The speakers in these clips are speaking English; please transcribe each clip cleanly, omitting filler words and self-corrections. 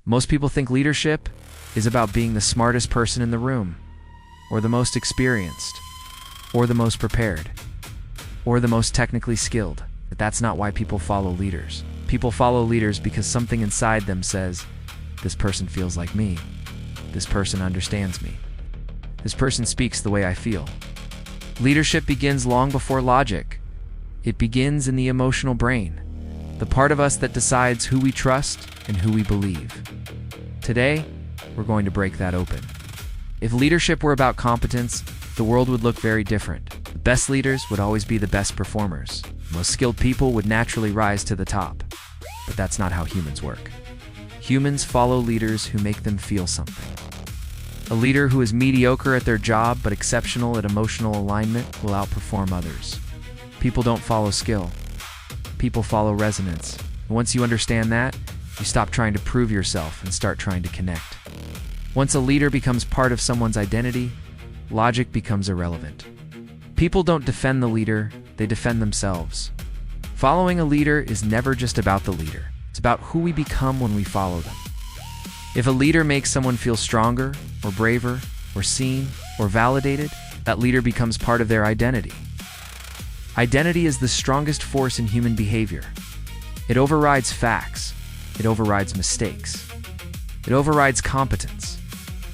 Most people think leadership is about being the smartest person in the room, or the most experienced, or the most prepared, or the most technically skilled. But that's not why people follow leaders. People follow leaders because something inside them says, this person feels like me. This person understands me. This person speaks the way I feel. Leadership begins long before logic. It begins in the emotional brain, the part of us that decides who we trust and who we believe. Today, we're going to break that open. If leadership were about competence, the world would look very different. The best leaders would always be the best performers. Most skilled people would naturally rise to the top. But that's not how humans work. Humans follow leaders who make them feel something. A leader who is mediocre at their job but exceptional at emotional alignment will outperform others. People don't follow skill. People follow resonance. And once you understand that, you stop trying to prove yourself and start trying to connect. Once a leader becomes part of someone's identity, logic becomes irrelevant. People don't defend the leader, they defend themselves. Following a leader is never just about the leader. It's about who we become when we follow them. If a leader makes someone feel stronger, or braver, or seen, or validated, that leader becomes part of their identity. Identity is the strongest force in human behavior. It overrides facts. It overrides mistakes. It overrides competence.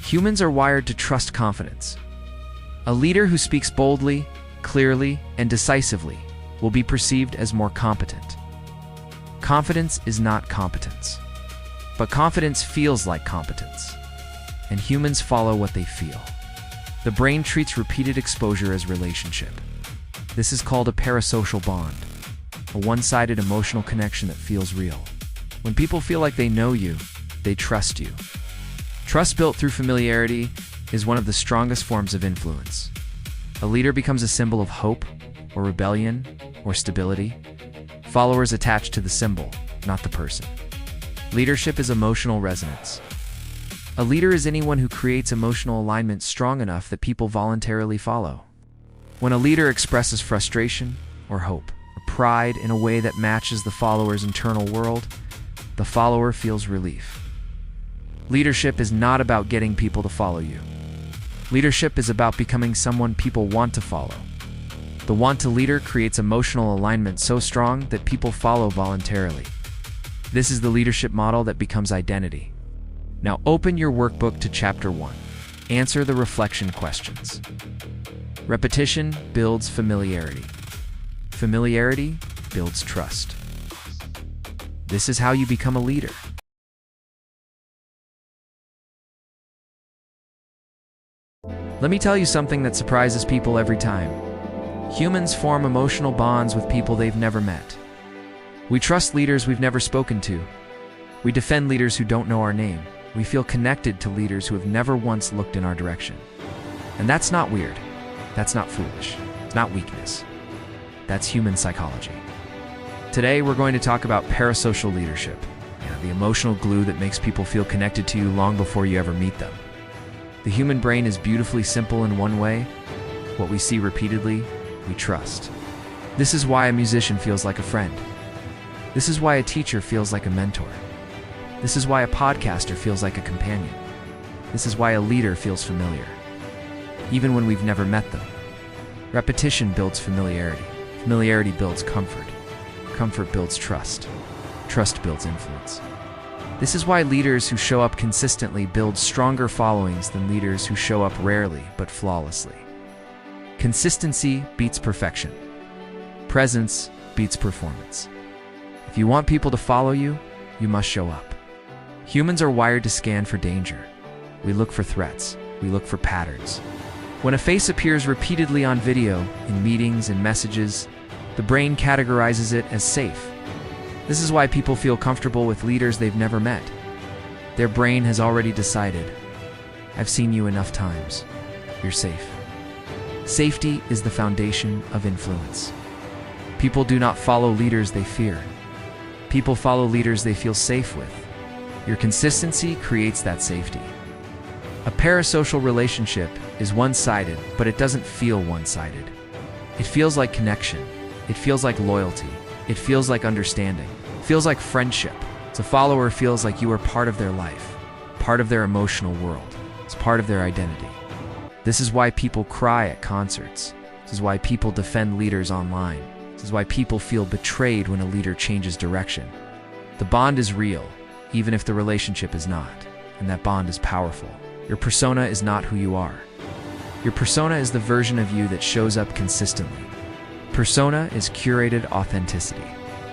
Humans are wired to trust confidence. A leader who speaks boldly, clearly, and decisively will be perceived as more competent. Confidence is not competence. But confidence feels like competence. And humans follow what they feel. The brain treats repeated exposure as relationship. This is called a parasocial bond, a one-sided emotional connection that feels real. When people feel like they know you, they trust you. Trust built through familiarity is one of the strongest forms of influence. A leader becomes a symbol of hope, or rebellion, or stability. Followers attach to the symbol, not the person. Leadership is emotional resonance. A leader is anyone who creates emotional alignment strong enough that people voluntarily follow. When a leader expresses frustration, or hope, or pride in a way that matches the follower's internal world, the follower feels relief. Leadership is not about getting people to follow you. Leadership is about becoming someone people want to follow. The want-to leader creates emotional alignment so strong that people follow voluntarily. This is the leadership model that becomes identity. Now open your workbook to Chapter 1. Answer the reflection questions. Repetition builds familiarity. Familiarity builds trust. This is how you become a leader. Let me tell you something that surprises people every time. Humans form emotional bonds with people they've never met. We trust leaders we've never spoken to. We defend leaders who don't know our name. We feel connected to leaders who have never once looked in our direction. And that's not weird. That's not foolish. It's not weakness. That's human psychology. Today, we're going to talk about parasocial leadership, the emotional glue that makes people feel connected to you long before you ever meet them. The human brain is beautifully simple in one way. What we see repeatedly, we trust. This is why a musician feels like a friend. This is why a teacher feels like a mentor. This is why a podcaster feels like a companion. This is why a leader feels familiar, even when we've never met them. Repetition builds familiarity. Familiarity builds comfort. Comfort builds trust. Trust builds influence. This is why leaders who show up consistently build stronger followings than leaders who show up rarely but flawlessly. Consistency beats perfection. Presence beats performance. If you want people to follow you, you must show up. Humans are wired to scan for danger. We look for threats. We look for patterns. When a face appears repeatedly on video, in meetings and messages, the brain categorizes it as safe. This is why people feel comfortable with leaders they've never met. Their brain has already decided, I've seen you enough times. You're safe. Safety is the foundation of influence. People do not follow leaders they fear. People follow leaders they feel safe with. Your consistency creates that safety. A parasocial relationship is one-sided, but it doesn't feel one-sided. It feels like connection. It feels like loyalty. It feels like understanding. It feels like friendship. So a follower feels like you are part of their life, part of their emotional world. It's part of their identity. This is why people cry at concerts. This is why people defend leaders online. This is why people feel betrayed when a leader changes direction. The bond is real, even if the relationship is not, and that bond is powerful. Your persona is not who you are. Your persona is the version of you that shows up consistently. Persona is curated authenticity.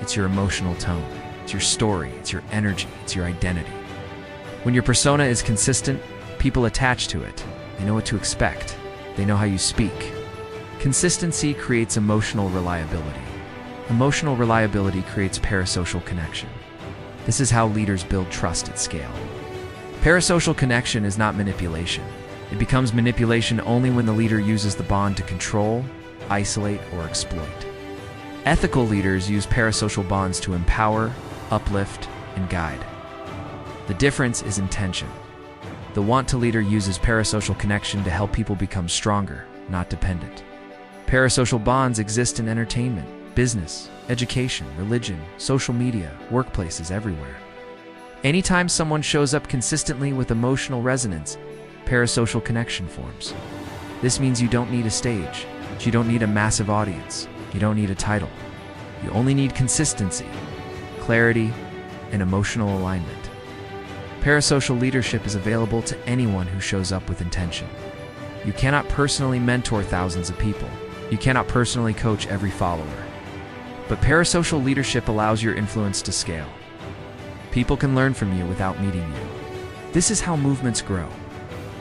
It's your emotional tone. It's your story. It's your energy. It's your identity. When your persona is consistent, people attach to it. They know what to expect. They know how you speak. Consistency creates emotional reliability. Emotional reliability creates parasocial connection. This is how leaders build trust at scale. Parasocial connection is not manipulation. It becomes manipulation only when the leader uses the bond to control, isolate, or exploit. Ethical leaders use parasocial bonds to empower, uplift, and guide. The difference is intention. The want-to leader uses parasocial connection to help people become stronger, not dependent. Parasocial bonds exist in entertainment, business, education, religion, social media, workplaces, everywhere. Anytime someone shows up consistently with emotional resonance, parasocial connection forms. This means you don't need a stage. You don't need a massive audience. You don't need a title. You only need consistency, clarity, and emotional alignment. Parasocial leadership is available to anyone who shows up with intention. You cannot personally mentor thousands of people. You cannot personally coach every follower. But parasocial leadership allows your influence to scale. People can learn from you without meeting you. This is how movements grow.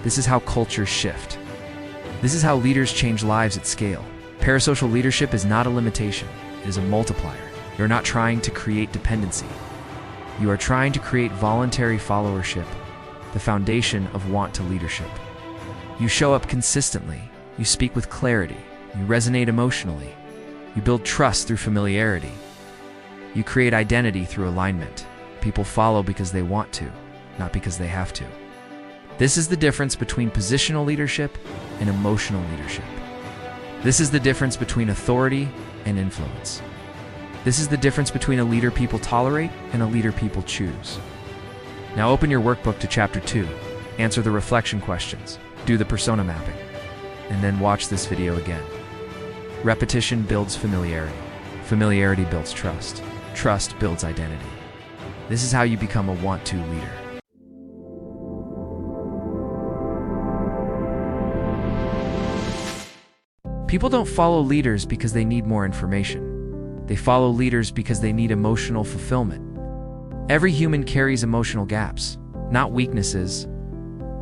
This is how cultures shift. This is how leaders change lives at scale. Parasocial leadership is not a limitation. It is a multiplier. You're not trying to create dependency. You are trying to create voluntary followership, the foundation of want-to leadership. You show up consistently. You speak with clarity. You resonate emotionally. You build trust through familiarity. You create identity through alignment. People follow because they want to, not because they have to. This is the difference between positional leadership and emotional leadership. This is the difference between authority and influence. This is the difference between a leader people tolerate and a leader people choose. Now open your workbook to Chapter 2, answer the reflection questions, do the persona mapping, and then watch this video again. Repetition builds familiarity. Familiarity builds trust. Trust builds identity. This is how you become a want-to leader. People don't follow leaders because they need more information. They follow leaders because they need emotional fulfillment. Every human carries emotional gaps, not weaknesses,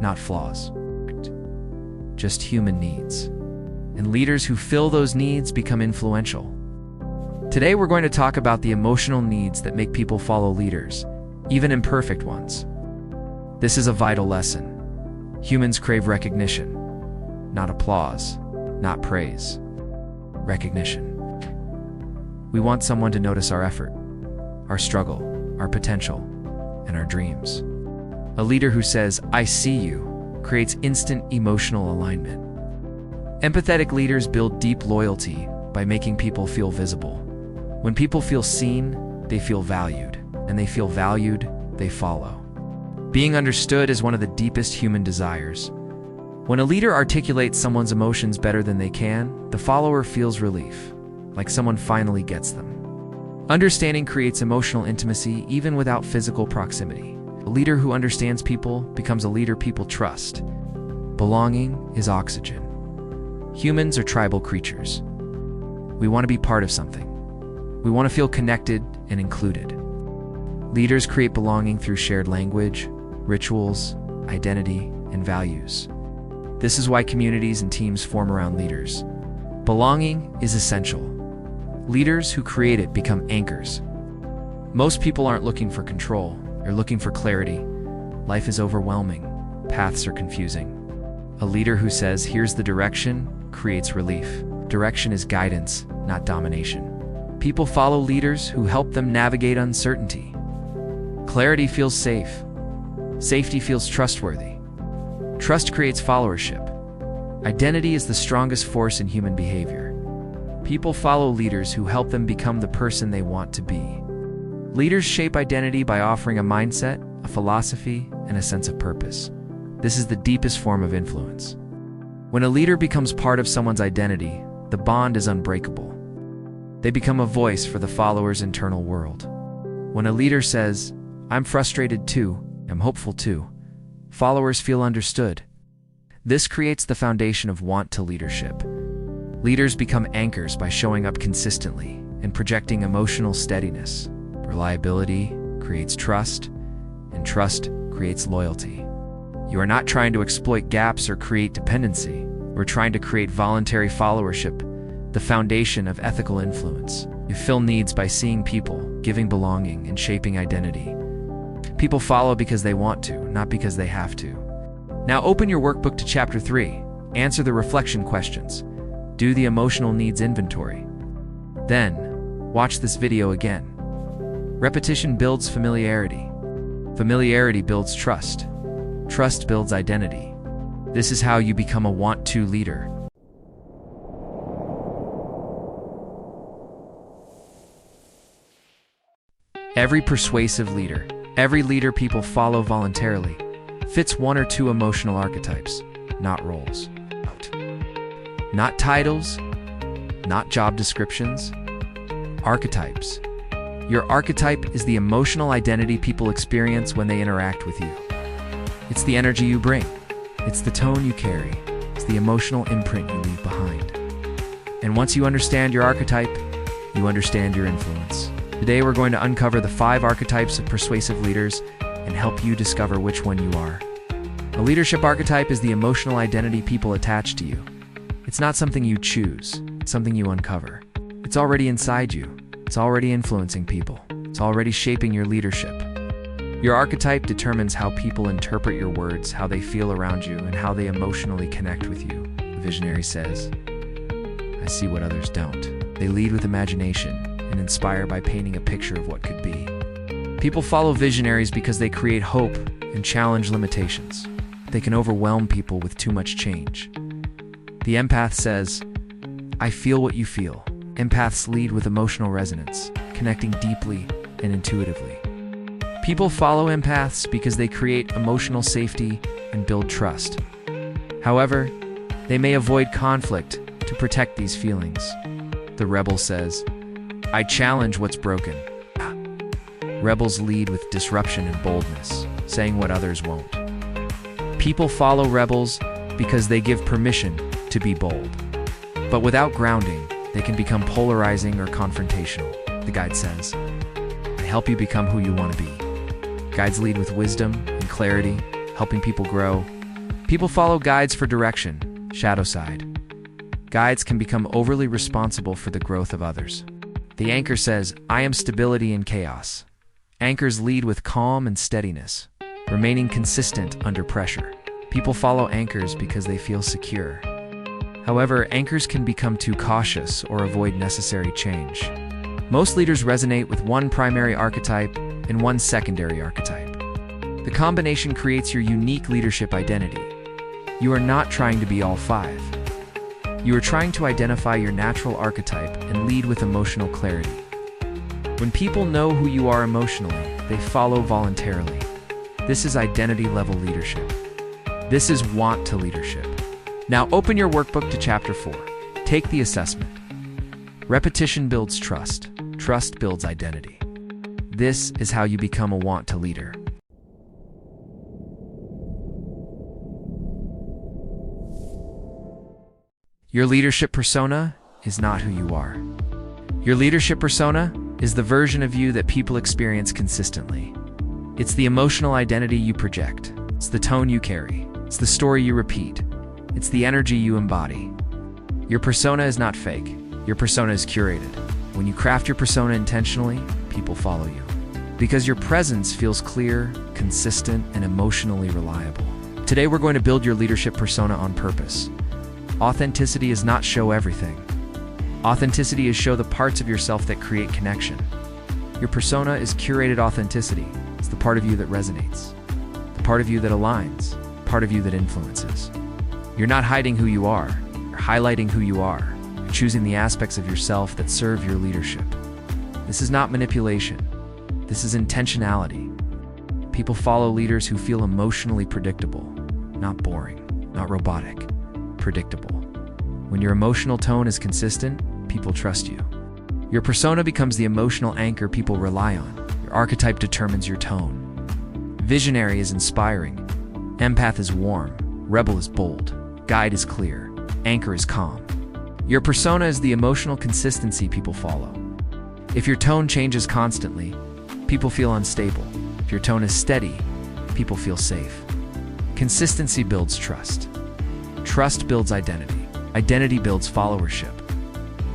not flaws. Just human needs. And leaders who fill those needs become influential. Today we're going to talk about the emotional needs that make people follow leaders, even imperfect ones. This is a vital lesson. Humans crave recognition, not applause, not praise. Recognition. We want someone to notice our effort, our struggle, our potential, and our dreams. A leader who says, "I see you," creates instant emotional alignment. Empathetic leaders build deep loyalty by making people feel visible. When people feel seen, they feel valued, and they feel valued, they follow. Being understood is one of the deepest human desires. When a leader articulates someone's emotions better than they can, the follower feels relief, like someone finally gets them. Understanding creates emotional intimacy even without physical proximity. A leader who understands people becomes a leader people trust. Belonging is oxygen. Humans are tribal creatures. We want to be part of something. We want to feel connected and included. Leaders create belonging through shared language, rituals, identity, and values. This is why communities and teams form around leaders. Belonging is essential. Leaders who create it become anchors. Most people aren't looking for control, they're looking for clarity. Life is overwhelming, paths are confusing. A leader who says, "Here's the direction," creates relief. Direction is guidance, not domination. People follow leaders who help them navigate uncertainty. Clarity feels safe. Safety feels trustworthy. Trust creates followership. Identity is the strongest force in human behavior. People follow leaders who help them become the person they want to be. Leaders shape identity by offering a mindset, a philosophy, and a sense of purpose. This is the deepest form of influence. When a leader becomes part of someone's identity, the bond is unbreakable. They become a voice for the follower's internal world. When a leader says, "I'm frustrated too, I'm hopeful too," followers feel understood. This creates the foundation of want to leadership. Leaders become anchors by showing up consistently and projecting emotional steadiness. Reliability creates trust, and trust creates loyalty. You are not trying to exploit gaps or create dependency. We're trying to create voluntary followership, the foundation of ethical influence. You fill needs by seeing people, giving belonging, and shaping identity. People follow because they want to, not because they have to. Now open your workbook to Chapter 3. Answer the reflection questions. Do the emotional needs inventory. Then, watch this video again. Repetition builds familiarity. Familiarity builds trust. Trust builds identity. This is how you become a want-to leader. Every persuasive leader, every leader people follow voluntarily, fits one or two emotional archetypes, not roles. Not titles, not job descriptions, archetypes. Your archetype is the emotional identity people experience when they interact with you. It's the energy you bring. It's the tone you carry. It's the emotional imprint you leave behind. And once you understand your archetype, you understand your influence. Today we're going to uncover the 5 archetypes of persuasive leaders and help you discover which one you are. A leadership archetype is the emotional identity people attach to you. It's not something you choose, it's something you uncover. It's already inside you. It's already influencing people. It's already shaping your leadership. Your archetype determines how people interpret your words, how they feel around you, and how they emotionally connect with you. The visionary says, "I see what others don't." They lead with imagination and inspire by painting a picture of what could be. People follow visionaries because they create hope and challenge limitations. They can overwhelm people with too much change. The empath says, "I feel what you feel." Empaths lead with emotional resonance, connecting deeply and intuitively. People follow empaths because they create emotional safety and build trust. However, they may avoid conflict to protect these feelings. The rebel says, "I challenge what's broken." Rebels lead with disruption and boldness, saying what others won't. People follow rebels because they give permission to be bold. But without grounding, they can become polarizing or confrontational. The guide says, "I help you become who you want to be." Guides lead with wisdom and clarity, helping people grow. People follow guides for direction, shadow side. Guides can become overly responsible for the growth of others. The anchor says, "I am stability in chaos." Anchors lead with calm and steadiness, remaining consistent under pressure. People follow anchors because they feel secure. However, anchors can become too cautious or avoid necessary change. Most leaders resonate with one primary archetype and one secondary archetype. The combination creates your unique leadership identity. You are not trying to be all 5. You are trying to identify your natural archetype and lead with emotional clarity. When people know who you are emotionally, they follow voluntarily. This is identity-level leadership. This is want to leadership. Now open your workbook to Chapter 4. Take the assessment. Repetition builds trust. Trust builds identity. This is how you become a want to leader. Your leadership persona is not who you are. Your leadership persona is the version of you that people experience consistently. It's the emotional identity you project. It's the tone you carry. It's the story you repeat. It's the energy you embody. Your persona is not fake. Your persona is curated. When you craft your persona intentionally, people follow you. Because your presence feels clear, consistent, and emotionally reliable. Today we're going to build your leadership persona on purpose. Authenticity is not show everything. Authenticity is show the parts of yourself that create connection. Your persona is curated authenticity. It's the part of you that resonates, the part of you that aligns, the part of you that influences. You're not hiding who you are. You're highlighting who you are. You're choosing the aspects of yourself that serve your leadership. This is not manipulation. This is intentionality. People follow leaders who feel emotionally predictable, not boring, not robotic, predictable. When your emotional tone is consistent, people trust you. Your persona becomes the emotional anchor people rely on. Your archetype determines your tone. Visionary is inspiring. Empath is warm. Rebel is bold. Guide is clear. Anchor is calm. Your persona is the emotional consistency people follow. If your tone changes constantly, people feel unstable. If your tone is steady, people feel safe. Consistency builds trust. Trust builds identity. Identity builds followership.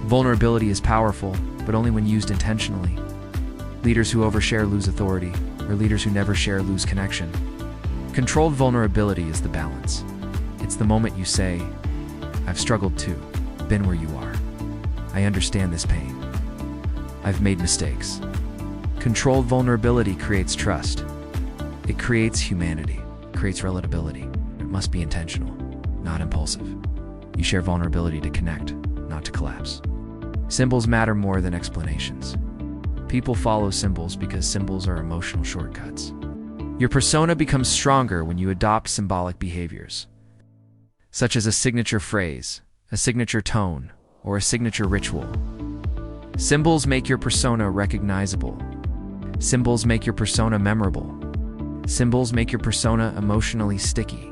Vulnerability is powerful, but only when used intentionally. Leaders who overshare lose authority, or leaders who never share lose connection. Controlled vulnerability is the balance. It's the moment you say, "I've struggled too, been where you are. I understand this pain. I've made mistakes." Controlled vulnerability creates trust. It creates humanity, creates relatability. It must be intentional, not impulsive. You share vulnerability to connect, not to collapse. Symbols matter more than explanations. People follow symbols because symbols are emotional shortcuts. Your persona becomes stronger when you adopt symbolic behaviors, such as a signature phrase, a signature tone, or a signature ritual. Symbols make your persona recognizable. Symbols make your persona memorable. Symbols make your persona emotionally sticky.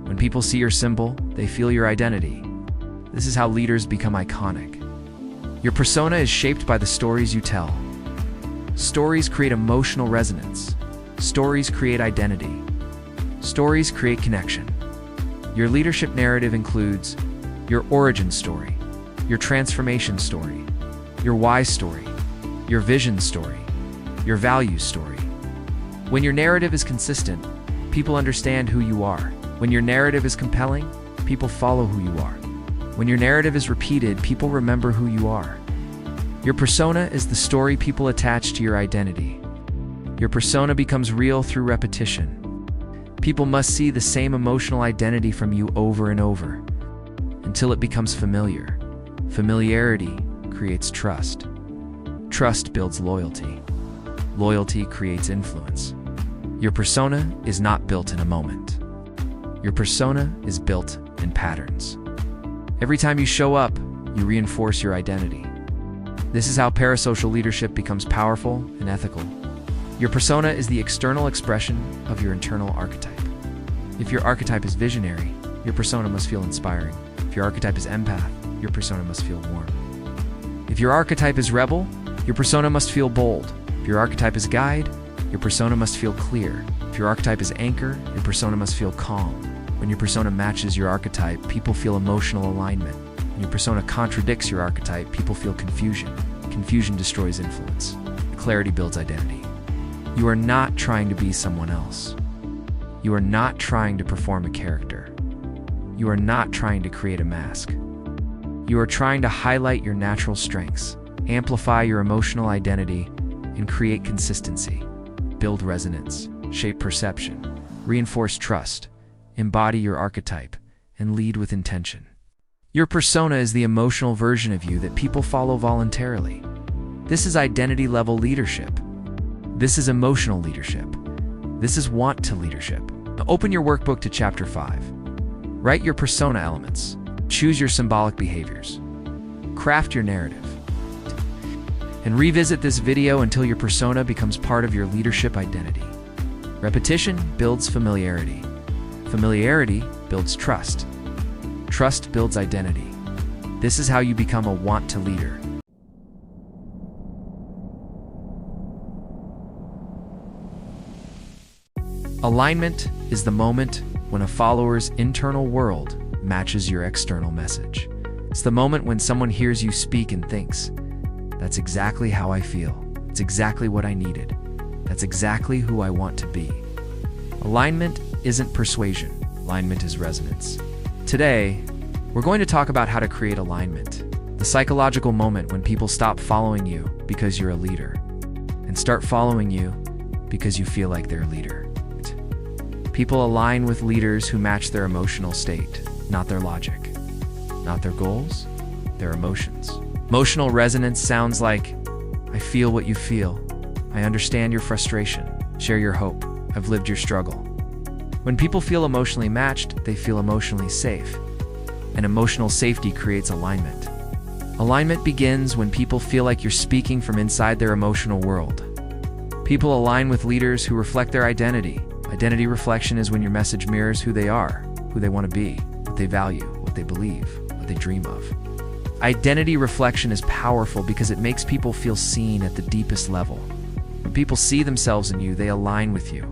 When people see your symbol, they feel your identity. This is how leaders become iconic. Your persona is shaped by the stories you tell. Stories create emotional resonance. Stories create identity. Stories create connection. Your leadership narrative includes your origin story, your transformation story, your why story, your vision story, your values story. When your narrative is consistent, people understand who you are. When your narrative is compelling, people follow who you are. When your narrative is repeated, people remember who you are. Your persona is the story people attach to your identity. Your persona becomes real through repetition. People must see the same emotional identity from you over and over, until it becomes familiar. Familiarity creates trust. Trust builds loyalty. Loyalty creates influence. Your persona is not built in a moment. Your persona is built in patterns. Every time you show up, you reinforce your identity. This is how parasocial leadership becomes powerful and ethical. Your persona is the external expression of your internal archetype. If your archetype is visionary, your persona must feel inspiring. If your archetype is empath, your persona must feel warm. If your archetype is rebel, your persona must feel bold. If your archetype is guide, your persona must feel clear. If your archetype is anchor, your persona must feel calm. When your persona matches your archetype, people feel emotional alignment. When your persona contradicts your archetype, people feel confusion. Confusion destroys influence. Clarity builds identity. You are not trying to be someone else. You are not trying to perform a character. You are not trying to create a mask. You are trying to highlight your natural strengths, amplify your emotional identity, and create consistency. Build resonance, shape perception, reinforce trust, embody your archetype, and lead with intention. Your persona is the emotional version of you that people follow voluntarily. This is identity-level leadership. This is emotional leadership. This is want-to leadership. Now open your workbook to Chapter 5. Write your persona elements. Choose your symbolic behaviors. Craft your narrative. And revisit this video until your persona becomes part of your leadership identity. Repetition builds familiarity. Familiarity builds trust. Trust builds identity. This is how you become a want-to leader. Alignment is the moment when a follower's internal world matches your external message. It's the moment when someone hears you speak and thinks, "That's exactly how I feel. It's exactly what I needed. That's exactly who I want to be." Alignment isn't persuasion. Alignment is resonance. Today, we're going to talk about how to create alignment, the psychological moment when people stop following you because you're a leader and start following you because you feel like they're a leader. People align with leaders who match their emotional state, not their logic, not their goals, their emotions. Emotional resonance sounds like, "I feel what you feel. I understand your frustration. Share your hope. I've lived your struggle. When people feel emotionally matched, they feel emotionally safe. And emotional safety creates alignment. Alignment begins when people feel like you're speaking from inside their emotional world. People align with leaders who reflect their identity. Identity reflection is when your message mirrors who they are, who they want to be, what they value, what they believe, what they dream of. Identity reflection is powerful because it makes people feel seen at the deepest level. When people see themselves in you, they align with you.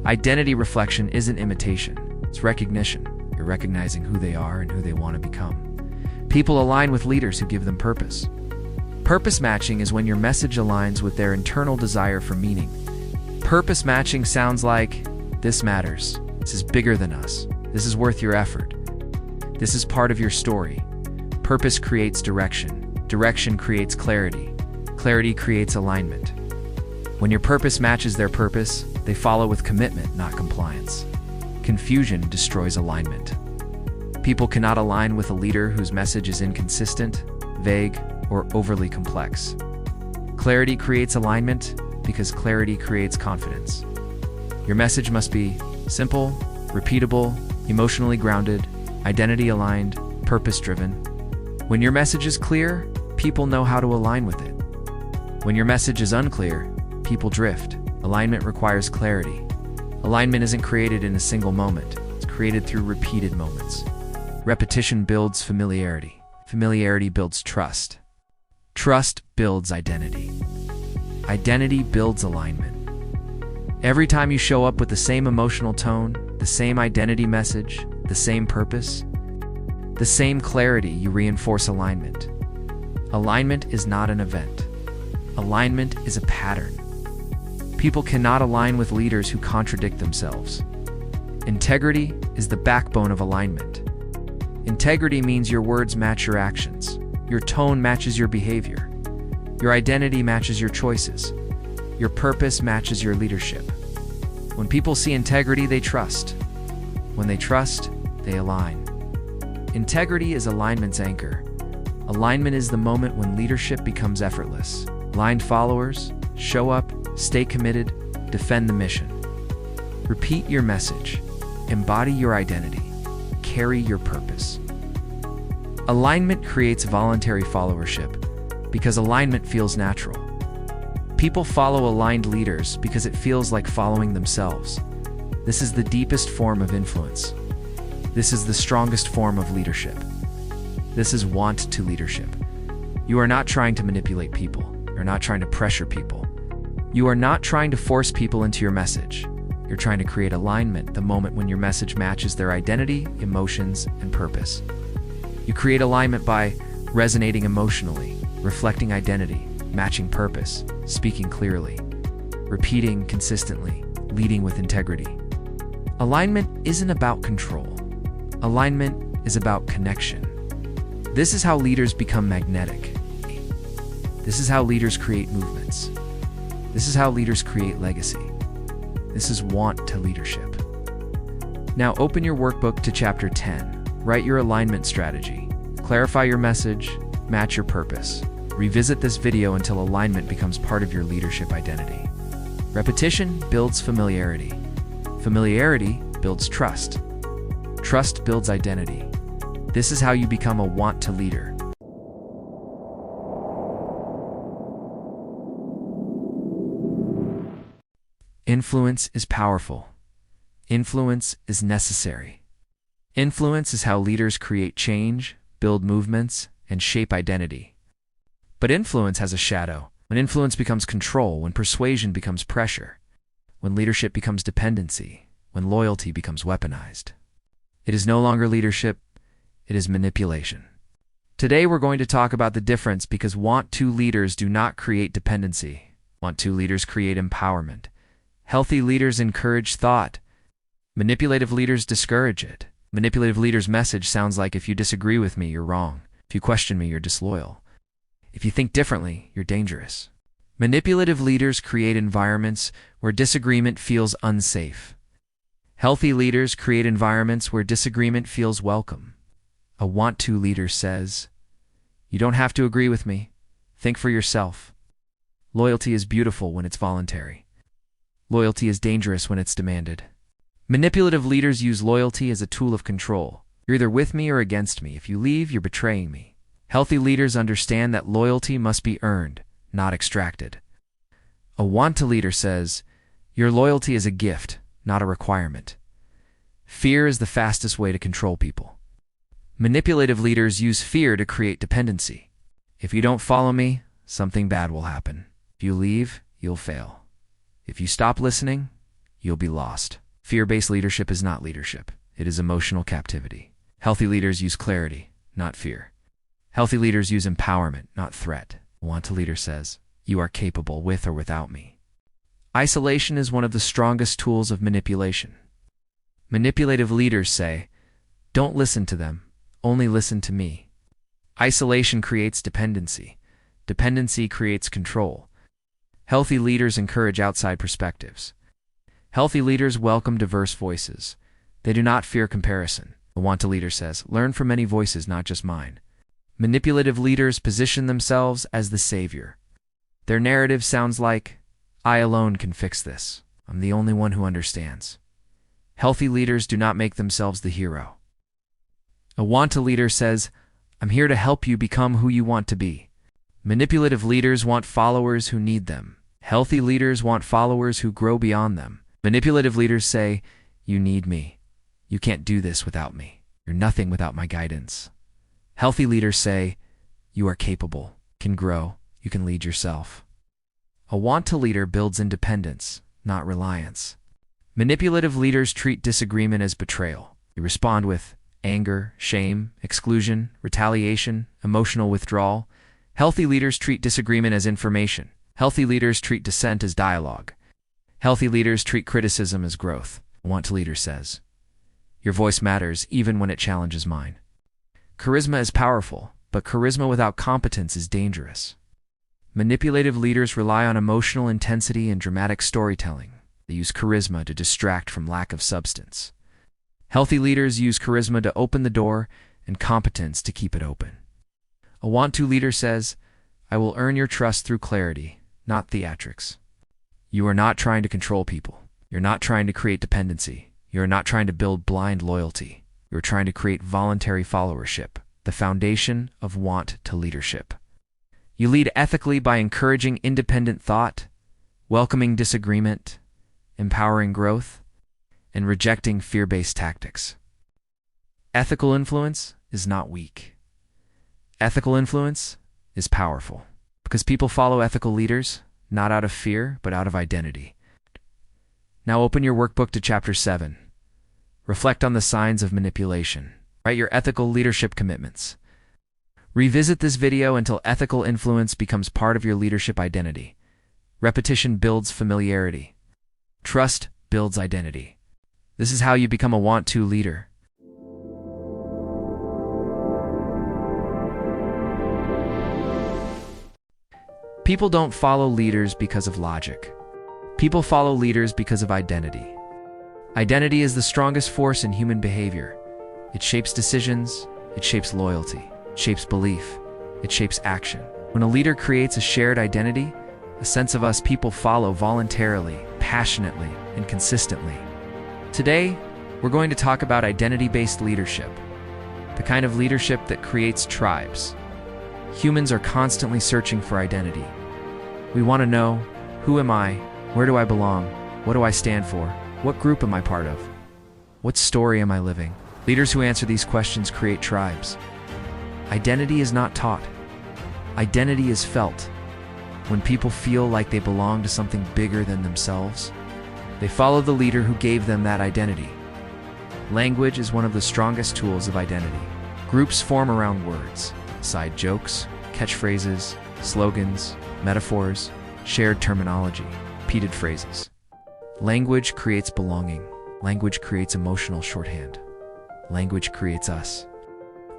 Identity reflection isn't imitation, it's recognition. You're recognizing who they are and who they want to become. People align with leaders who give them purpose. Purpose matching is when your message aligns with their internal desire for meaning. Purpose matching sounds like, this matters, this is bigger than us, this is worth your effort, this is part of your story. Purpose creates direction. Direction creates clarity. Clarity creates alignment. When your purpose matches their purpose, they follow with commitment, not compliance. Confusion destroys alignment. People cannot align with a leader whose message is inconsistent, vague, or overly complex. Clarity creates alignment because clarity creates confidence. Your message must be simple, repeatable, emotionally grounded, identity-aligned, purpose-driven. When your message is clear, people know how to align with it. When your message is unclear, people drift. Alignment requires clarity. Alignment isn't created in a single moment. It's created through repeated moments. Repetition builds familiarity. Familiarity builds trust. Trust builds identity. Identity builds alignment. Every time you show up with the same emotional tone, the same identity message, the same purpose, the same clarity, you reinforce alignment. Alignment is not an event. Alignment is a pattern. People cannot align with leaders who contradict themselves. Integrity is the backbone of alignment. Integrity means your words match your actions. Your tone matches your behavior. Your identity matches your choices. Your purpose matches your leadership. When people see integrity, they trust. When they trust, they align. Integrity is alignment's anchor. Alignment is the moment when leadership becomes effortless. Aligned followers show up, stay committed, defend the mission. Repeat your message, embody your identity, carry your purpose. Alignment creates voluntary followership because alignment feels natural. People follow aligned leaders because it feels like following themselves. This is the deepest form of influence. This is the strongest form of leadership. This is want to leadership. You are not trying to manipulate people. You're not trying to pressure people. You are not trying to force people into your message. You're trying to create alignment the moment when your message matches their identity, emotions, and purpose. You create alignment by resonating emotionally, reflecting identity, matching purpose, speaking clearly, repeating consistently, leading with integrity. Alignment isn't about control. Alignment is about connection. This is how leaders become magnetic. This is how leaders create movements. This is how leaders create legacy. This is want to leadership. Now open your workbook to Chapter 10. Write your alignment strategy. Clarify your message. Match your purpose. Revisit this video until alignment becomes part of your leadership identity. Repetition builds familiarity. Familiarity builds trust. Trust builds identity. This is how you become a want to leader. Influence is powerful. Influence is necessary. Influence is how leaders create change, build movements, and shape identity. But influence has a shadow. When influence becomes control, when persuasion becomes pressure, when leadership becomes dependency, when loyalty becomes weaponized. It is no longer leadership, it is manipulation. Today we're going to talk about the difference because want-to leaders do not create dependency. Want-to leaders create empowerment. Healthy leaders encourage thought. Manipulative leaders discourage it. Manipulative leaders' message sounds like, if you disagree with me, you're wrong. If you question me, you're disloyal. If you think differently, you're dangerous. Manipulative leaders create environments where disagreement feels unsafe. Healthy leaders create environments where disagreement feels welcome. A want-to leader says, you don't have to agree with me. Think for yourself. Loyalty is beautiful when it's voluntary. Loyalty is dangerous when it's demanded. Manipulative leaders use loyalty as a tool of control. You're either with me or against me. If you leave, you're betraying me. Healthy leaders understand that loyalty must be earned, not extracted. A want-to leader says, your loyalty is a gift, not a requirement. Fear is the fastest way to control people. Manipulative leaders use fear to create dependency. If you don't follow me, something bad will happen. If you leave, you'll fail. If you stop listening, you'll be lost. Fear-based leadership is not leadership. It is emotional captivity. Healthy leaders use clarity, not fear. Healthy leaders use empowerment, not threat. A want-to leader says, you are capable with or without me. Isolation is one of the strongest tools of manipulation. Manipulative leaders say, don't listen to them, only listen to me. Isolation creates dependency. Dependency creates control. Healthy leaders encourage outside perspectives. Healthy leaders welcome diverse voices. They do not fear comparison. A want-to leader says, learn from many voices, not just mine. Manipulative leaders position themselves as the savior. Their narrative sounds like, I alone can fix this. I'm the only one who understands. Healthy leaders do not make themselves the hero. A want-to leader says, I'm here to help you become who you want to be. Manipulative leaders want followers who need them. Healthy leaders want followers who grow beyond them. Manipulative leaders say, you need me. You can't do this without me. You're nothing without my guidance. Healthy leaders say, you are capable, can grow, you can lead yourself. A want-to leader builds independence, not reliance. Manipulative leaders treat disagreement as betrayal. They respond with anger, shame, exclusion, retaliation, emotional withdrawal. Healthy leaders treat disagreement as information. Healthy leaders treat dissent as dialogue. Healthy leaders treat criticism as growth. A want-to leader says, your voice matters even when it challenges mine. Charisma is powerful, but charisma without competence is dangerous. Manipulative leaders rely on emotional intensity and dramatic storytelling. They use charisma to distract from lack of substance. Healthy leaders use charisma to open the door and competence to keep it open. A want-to leader says, I will earn your trust through clarity, not theatrics. You are not trying to control people. You're not trying to create dependency. You're not trying to build blind loyalty. You're trying to create voluntary followership, the foundation of want-to leadership. You lead ethically by encouraging independent thought, welcoming disagreement, empowering growth, and rejecting fear-based tactics. Ethical influence is not weak. Ethical influence is powerful, because people follow ethical leaders, not out of fear, but out of identity. Now open your workbook to Chapter 7. Reflect on the signs of manipulation. Write your ethical leadership commitments. Revisit this video until ethical influence becomes part of your leadership identity. Repetition builds familiarity. Trust builds identity. This is how you become a want-to leader. People don't follow leaders because of logic. People follow leaders because of identity. Identity is the strongest force in human behavior. It shapes decisions, it shapes loyalty, it shapes belief, it shapes action. When a leader creates a shared identity, a sense of us people follow voluntarily, passionately, and consistently. Today, we're going to talk about identity-based leadership, the kind of leadership that creates tribes. Humans are constantly searching for identity. We want to know, who am I? Where do I belong? What do I stand for? What group am I part of? What story am I living? Leaders who answer these questions create tribes. Identity is not taught. Identity is felt. When people feel like they belong to something bigger than themselves, they follow the leader who gave them that identity. Language is one of the strongest tools of identity. Groups form around words, side jokes, catchphrases, slogans, metaphors, shared terminology, repeated phrases. Language creates belonging. Language creates emotional shorthand. Language creates us.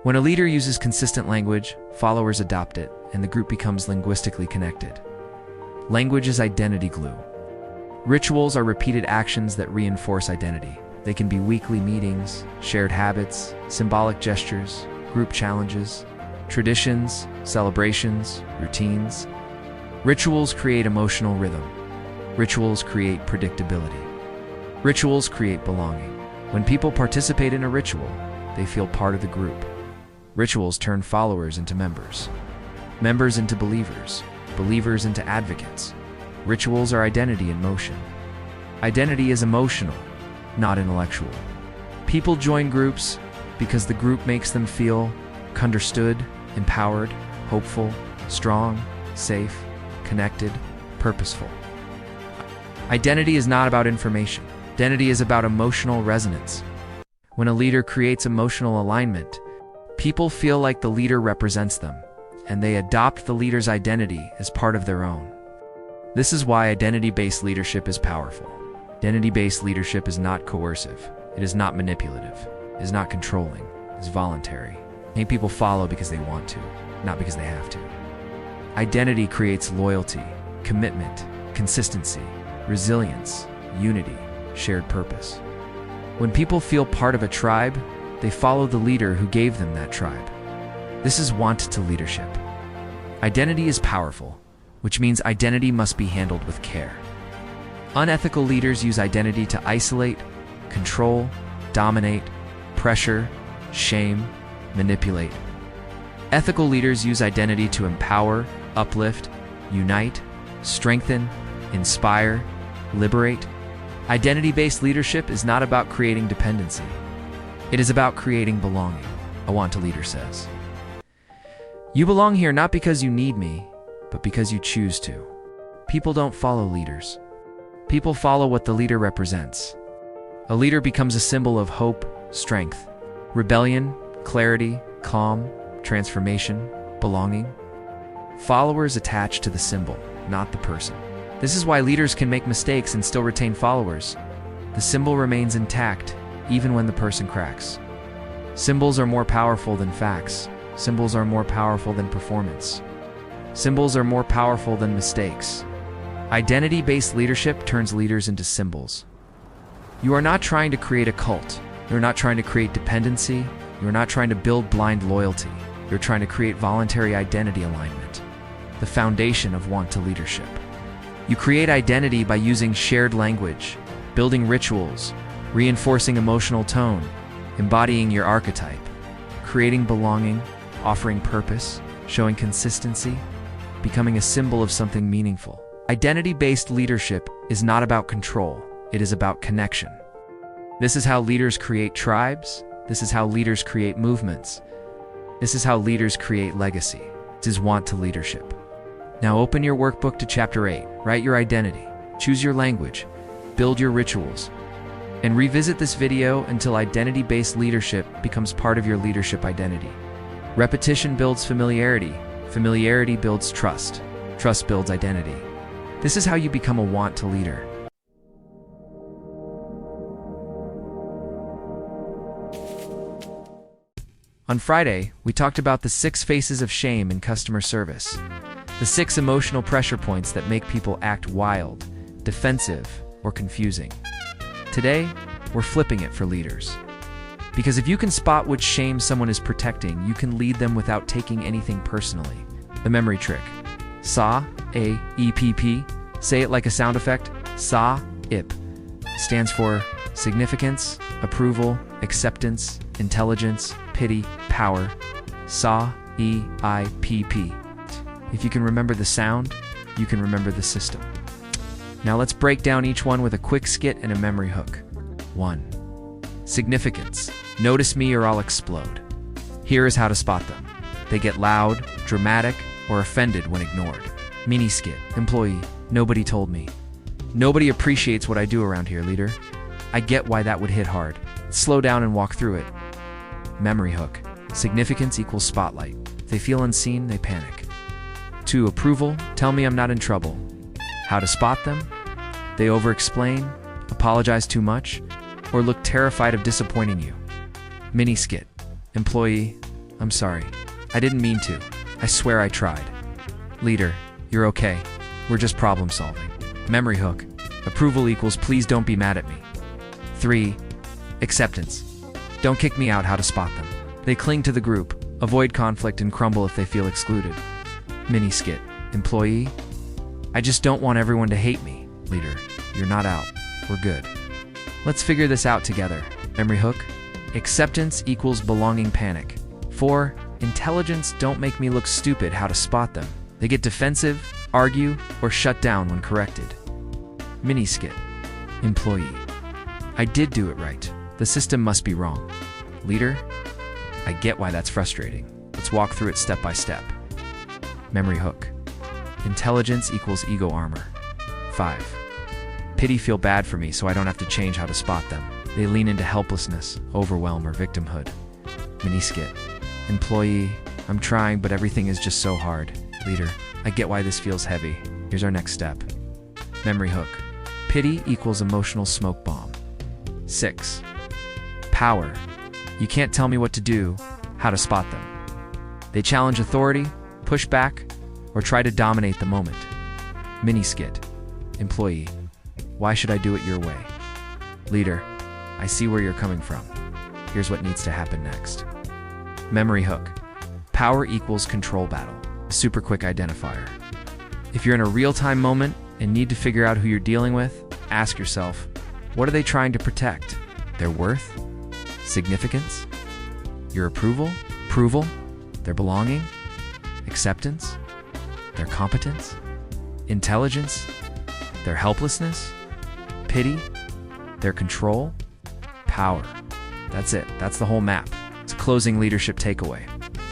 When a leader uses consistent language, followers adopt it, and the group becomes linguistically connected. Language is identity glue. Rituals are repeated actions that reinforce identity. They can be weekly meetings, shared habits, symbolic gestures, group challenges, traditions, celebrations, routines. Rituals create emotional rhythm. Rituals create predictability. Rituals create belonging. When people participate in a ritual, they feel part of the group. Rituals turn followers into members, members into believers, believers into advocates. Rituals are identity in motion. Identity is emotional, not intellectual. People join groups because the group makes them feel understood, empowered, hopeful, strong, safe, connected, purposeful. Identity is not about information. Identity is about emotional resonance. When a leader creates emotional alignment, people feel like the leader represents them, and they adopt the leader's identity as part of their own. This is why identity-based leadership is powerful. Identity-based leadership is not coercive. It is not manipulative. It is not controlling. It is voluntary. Make people follow because they want to, not because they have to. Identity creates loyalty, commitment, consistency, resilience, unity, shared purpose. When people feel part of a tribe, they follow the leader who gave them that tribe. This is want to leadership. Identity is powerful, which means identity must be handled with care. Unethical leaders use identity to isolate, control, dominate, pressure, shame, manipulate. Ethical leaders use identity to empower, uplift, unite, strengthen, inspire, liberate. Identity-based leadership is not about creating dependency. It is about creating belonging, a want to leader says. You belong here not because you need me, but because you choose to. People don't follow leaders. People follow what the leader represents. A leader becomes a symbol of hope, strength, rebellion, clarity, calm, transformation, belonging. Followers attach to the symbol, not the person. This is why leaders can make mistakes and still retain followers. The symbol remains intact, even when the person cracks. Symbols are more powerful than facts. Symbols are more powerful than performance. Symbols are more powerful than mistakes. Identity-based leadership turns leaders into symbols. You are not trying to create a cult. You're not trying to create dependency. You're not trying to build blind loyalty. You're trying to create voluntary identity alignment, the foundation of want to leadership. You create identity by using shared language, building rituals, reinforcing emotional tone, embodying your archetype, creating belonging, offering purpose, showing consistency, becoming a symbol of something meaningful. Identity-based leadership is not about control. It is about connection. This is how leaders create tribes. This is how leaders create movements. This is how leaders create legacy. This is want to leadership. Now open your workbook to Chapter 8. Write your identity. Choose your language. Build your rituals. And revisit this video until identity-based leadership becomes part of your leadership identity. Repetition builds familiarity. Familiarity builds trust. Trust builds identity. This is how you become a want to leader. On Friday, we talked about the 6 faces of shame in customer service. The 6 emotional pressure points that make people act wild, defensive, or confusing. Today, we're flipping it for leaders. Because if you can spot which shame someone is protecting, you can lead them without taking anything personally. The memory trick. SAAEPP. Say it like a sound effect. SAAEP stands for significance, approval, acceptance, intelligence, pity, power. SAAEIPP. If you can remember the sound, you can remember the system. Now let's break down each one with a quick skit and a memory hook. 1. Significance. Notice me or I'll explode. Here is how to spot them. They get loud, dramatic, or offended when ignored. Mini skit. Employee. Nobody told me. Nobody appreciates what I do around here, leader. I get why that would hit hard. Slow down and walk through it. Memory hook. Significance equals spotlight. If they feel unseen, they panic. 2. Approval. Tell me I'm not in trouble. How to spot them? They over-explain, apologize too much, or look terrified of disappointing you. Mini skit. Employee. I'm sorry. I didn't mean to. I swear I tried. Leader. You're okay. We're just problem solving. Memory hook. Approval equals please don't be mad at me. 3. Acceptance. Don't kick me out. How to spot them? They cling to the group, avoid conflict, and crumble if they feel excluded. Mini skit. Employee. I just don't want everyone to hate me. Leader, you're not out. We're good. Let's figure this out together. Memory hook. Acceptance equals belonging panic. 4. Intelligence don't make me look stupid. How to spot them. They get defensive, argue, or shut down when corrected. Mini skit. Employee. I did do it right. The system must be wrong. Leader, I get why that's frustrating. Let's walk through it step by step. Memory hook. Intelligence equals ego armor. 5. Pity feel bad for me so I don't have to change how to spot them. They lean into helplessness, overwhelm, or victimhood. Mini skit. Employee, I'm trying, but everything is just so hard. Leader, I get why this feels heavy. Here's our next step. Memory hook. Pity equals emotional smoke bomb. 6. Power. You can't tell me what to do, how to spot them. They challenge authority, push back, or try to dominate the moment. Mini skit. Employee. Why should I do it your way? Leader, I see where you're coming from. Here's what needs to happen next. Memory hook. Power equals control battle. A super quick identifier. If you're in a real-time moment and need to figure out who you're dealing with, ask yourself, what are they trying to protect? Their worth? Significance? Your approval? Their belonging? Acceptance? Their competence? Intelligence? Their helplessness? Pity? Their control? Power. That's it. That's the whole map. It's a closing leadership takeaway.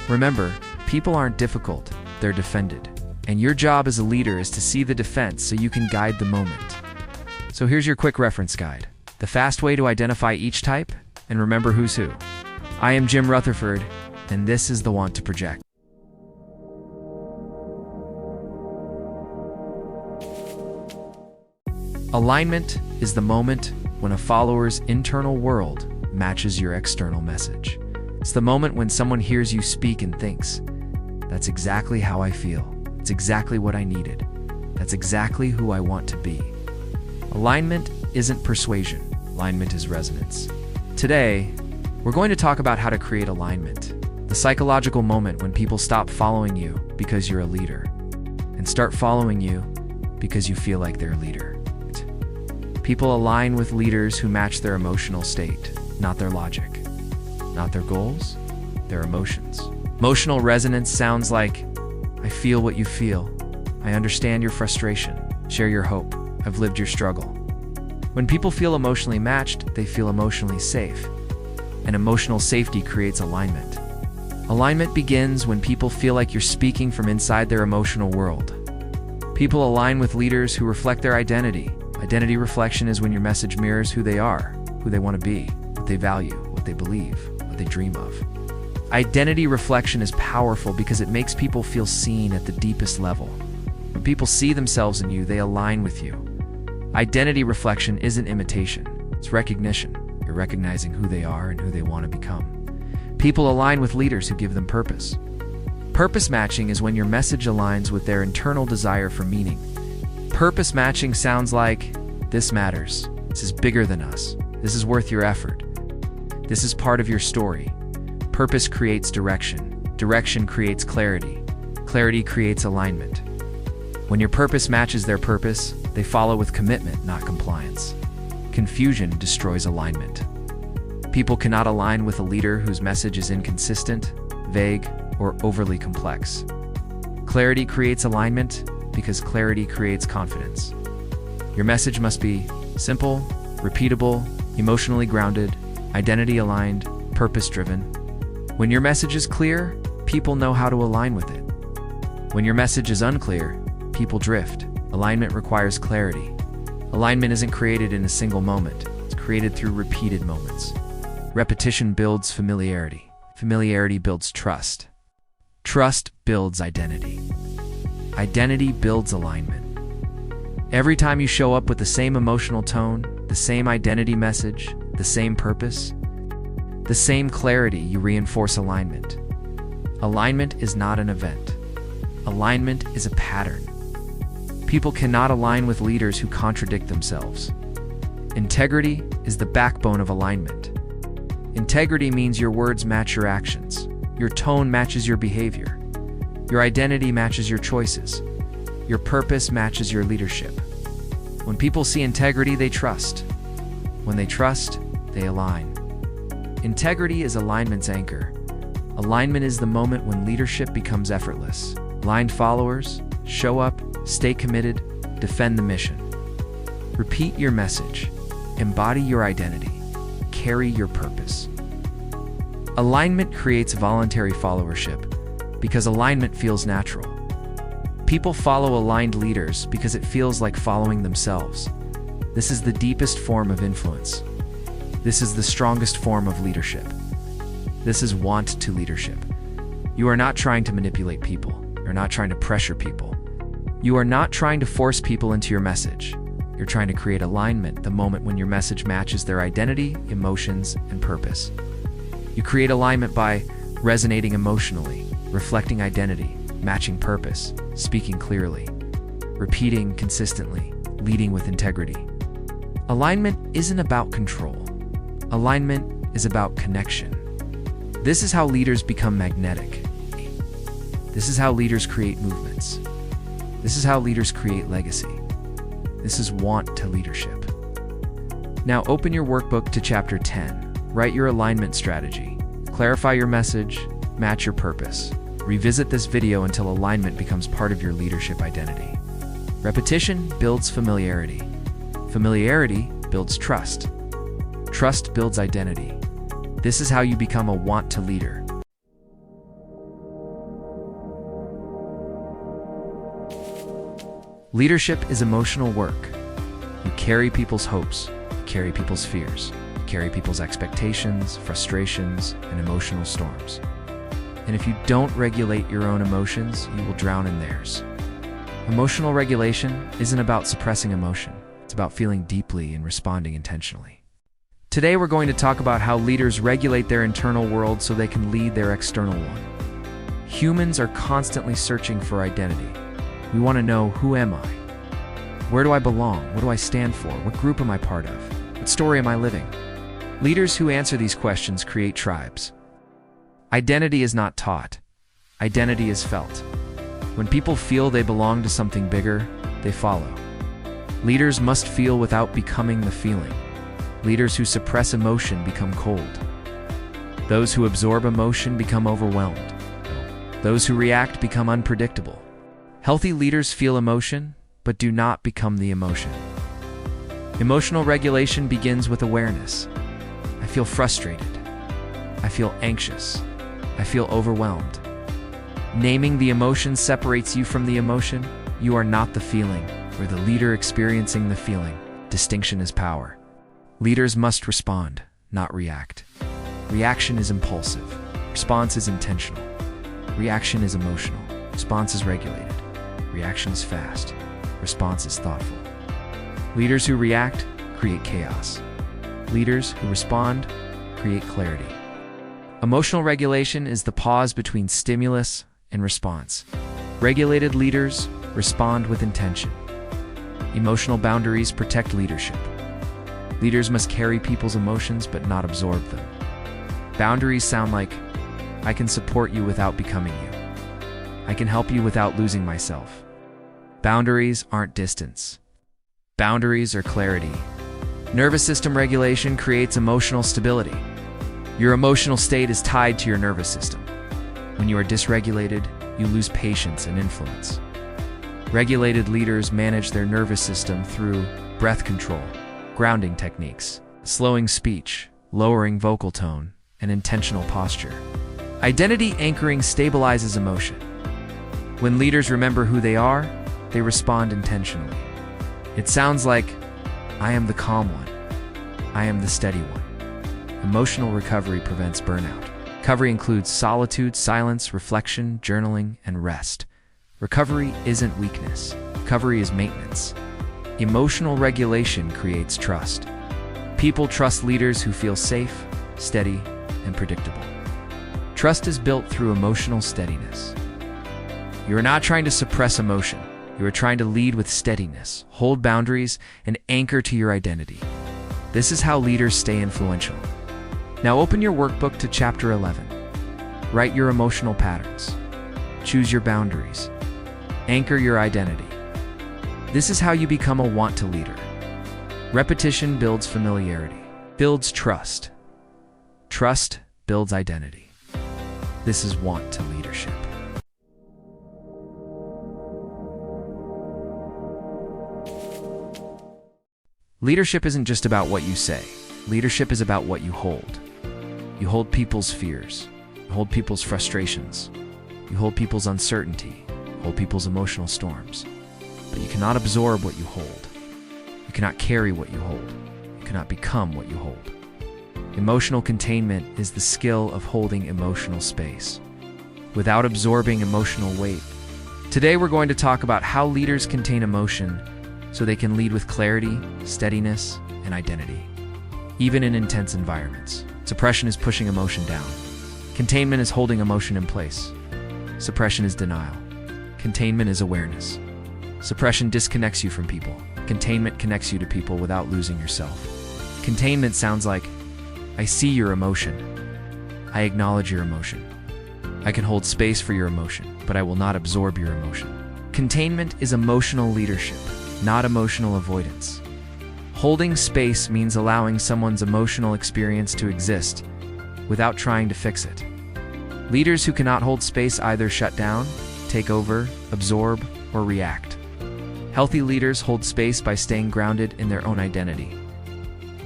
Remember, people aren't difficult. They're defended. And your job as a leader is to see the defense so you can guide the moment. So here's your quick reference guide. The fast way to identify each type and remember who's who. I am Jim Rutherford, and this is the Want to Project. Alignment is the moment when a follower's internal world matches your external message. It's the moment when someone hears you speak and thinks, that's exactly how I feel. It's exactly what I needed. That's exactly who I want to be. Alignment isn't persuasion. Alignment is resonance. Today, we're going to talk about how to create alignment, the psychological moment when people stop following you because you're a leader and start following you because you feel like they're a leader. People align with leaders who match their emotional state, not their logic, not their goals, their emotions. Emotional resonance sounds like, I feel what you feel. I understand your frustration, share your hope. I've lived your struggle. When people feel emotionally matched, they feel emotionally safe. And emotional safety creates alignment. Alignment begins when people feel like you're speaking from inside their emotional world. People align with leaders who reflect their identity. Identity reflection is when your message mirrors who they are, who they want to be, what they value, what they believe, what they dream of. Identity reflection is powerful because it makes people feel seen at the deepest level. When people see themselves in you, they align with you. Identity reflection isn't imitation, it's recognition. You're recognizing who they are and who they want to become. People align with leaders who give them purpose. Purpose matching is when your message aligns with their internal desire for meaning. Purpose matching sounds like, this matters, this is bigger than us, this is worth your effort, this is part of your story. Purpose creates direction, direction creates clarity, clarity creates alignment. When your purpose matches their purpose, they follow with commitment, not compliance. Confusion destroys alignment. People cannot align with a leader whose message is inconsistent, vague, or overly complex. Clarity creates alignment because clarity creates confidence. Your message must be simple, repeatable, emotionally grounded, identity-aligned, purpose-driven. When your message is clear, people know how to align with it. When your message is unclear, people drift. Alignment requires clarity. Alignment isn't created in a single moment. It's created through repeated moments. Repetition builds familiarity. Familiarity builds trust. Trust builds identity. Identity builds alignment. Every time you show up with the same emotional tone, the same identity message, the same purpose, the same clarity, you reinforce alignment. Alignment is not an event. Alignment is a pattern. People cannot align with leaders who contradict themselves. Integrity is the backbone of alignment. Integrity means your words match your actions. Your tone matches your behavior. Your identity matches your choices. Your purpose matches your leadership. When people see integrity, they trust. When they trust, they align. Integrity is alignment's anchor. Alignment is the moment when leadership becomes effortless. Aligned followers show up, stay committed, defend the mission. Repeat your message, embody your identity, carry your purpose. Alignment creates voluntary followership because alignment feels natural. People follow aligned leaders because it feels like following themselves. This is the deepest form of influence. This is the strongest form of leadership. This is want to leadership. You are not trying to manipulate people. You're not trying to pressure people. You are not trying to force people into your message. You're trying to create alignment the moment when your message matches their identity, emotions, and purpose. You create alignment by resonating emotionally, reflecting identity, matching purpose, speaking clearly, repeating consistently, leading with integrity. Alignment isn't about control. Alignment is about connection. This is how leaders become magnetic. This is how leaders create movements. This is how leaders create legacy. This is want to leadership. Now open your workbook to Chapter 10. Write your alignment strategy. Clarify your message. Match your purpose. Revisit this video until alignment becomes part of your leadership identity. Repetition builds familiarity. Familiarity builds trust. Trust builds identity. This is how you become a want to leader. Leadership is emotional work. You carry people's hopes, you carry people's fears, you carry people's expectations, frustrations, and emotional storms. And if you don't regulate your own emotions, you will drown in theirs. Emotional regulation isn't about suppressing emotion. It's about feeling deeply and responding intentionally. Today we're going to talk about how leaders regulate their internal world so they can lead their external one. Humans are constantly searching for identity. We want to know, who am I? Where do I belong? What do I stand for? What group am I part of? What story am I living? Leaders who answer these questions create tribes. Identity is not taught. Identity is felt. When people feel they belong to something bigger, they follow. Leaders must feel without becoming the feeling. Leaders who suppress emotion become cold. Those who absorb emotion become overwhelmed. Those who react become unpredictable. Healthy leaders feel emotion, but do not become the emotion. Emotional regulation begins with awareness. I feel frustrated. I feel anxious. I feel overwhelmed. Naming the emotion separates you from the emotion. You are not the feeling, or the leader experiencing the feeling. Distinction is power. Leaders must respond, not react. Reaction is impulsive. Response is intentional. Reaction is emotional. Response is regulated. Reaction is fast. Response is thoughtful. Leaders who react create chaos. Leaders who respond create clarity. Emotional regulation is the pause between stimulus and response. Regulated leaders respond with intention. Emotional boundaries protect leadership. Leaders must carry people's emotions but not absorb them. Boundaries sound like, I can support you without becoming you. I can help you without losing myself. Boundaries aren't distance. Boundaries are clarity. Nervous system regulation creates emotional stability. Your emotional state is tied to your nervous system. When you are dysregulated, you lose patience and influence. Regulated leaders manage their nervous system through breath control, grounding techniques, slowing speech, lowering vocal tone, and intentional posture. Identity anchoring stabilizes emotion. When leaders remember who they are, they respond intentionally. It sounds like, I am the calm one. I am the steady one. Emotional recovery prevents burnout. Recovery includes solitude, silence, reflection, journaling, and rest. Recovery isn't weakness. Recovery is maintenance. Emotional regulation creates trust. People trust leaders who feel safe, steady, and predictable. Trust is built through emotional steadiness. You are not trying to suppress emotion. You are trying to lead with steadiness, hold boundaries, and anchor to your identity. This is how leaders stay influential. Now open your workbook to Chapter 11. Write your emotional patterns. Choose your boundaries. Anchor your identity. This is how you become a want-to leader. Repetition builds familiarity, builds trust. Trust builds identity. This is want-to leadership. Leadership isn't just about what you say. Leadership is about what you hold. You hold people's fears. You hold people's frustrations. You hold people's uncertainty. You hold people's emotional storms. But you cannot absorb what you hold. You cannot carry what you hold. You cannot become what you hold. Emotional containment is the skill of holding emotional space without absorbing emotional weight. Today we're going to talk about how leaders contain emotion so they can lead with clarity, steadiness, and identity, even in intense environments. Suppression is pushing emotion down. Containment is holding emotion in place. Suppression is denial. Containment is awareness. Suppression disconnects you from people. Containment connects you to people without losing yourself. Containment sounds like, I see your emotion. I acknowledge your emotion. I can hold space for your emotion, but I will not absorb your emotion. Containment is emotional leadership, not emotional avoidance. Holding space means allowing someone's emotional experience to exist without trying to fix it. Leaders who cannot hold space either shut down, take over, absorb, or react. Healthy leaders hold space by staying grounded in their own identity.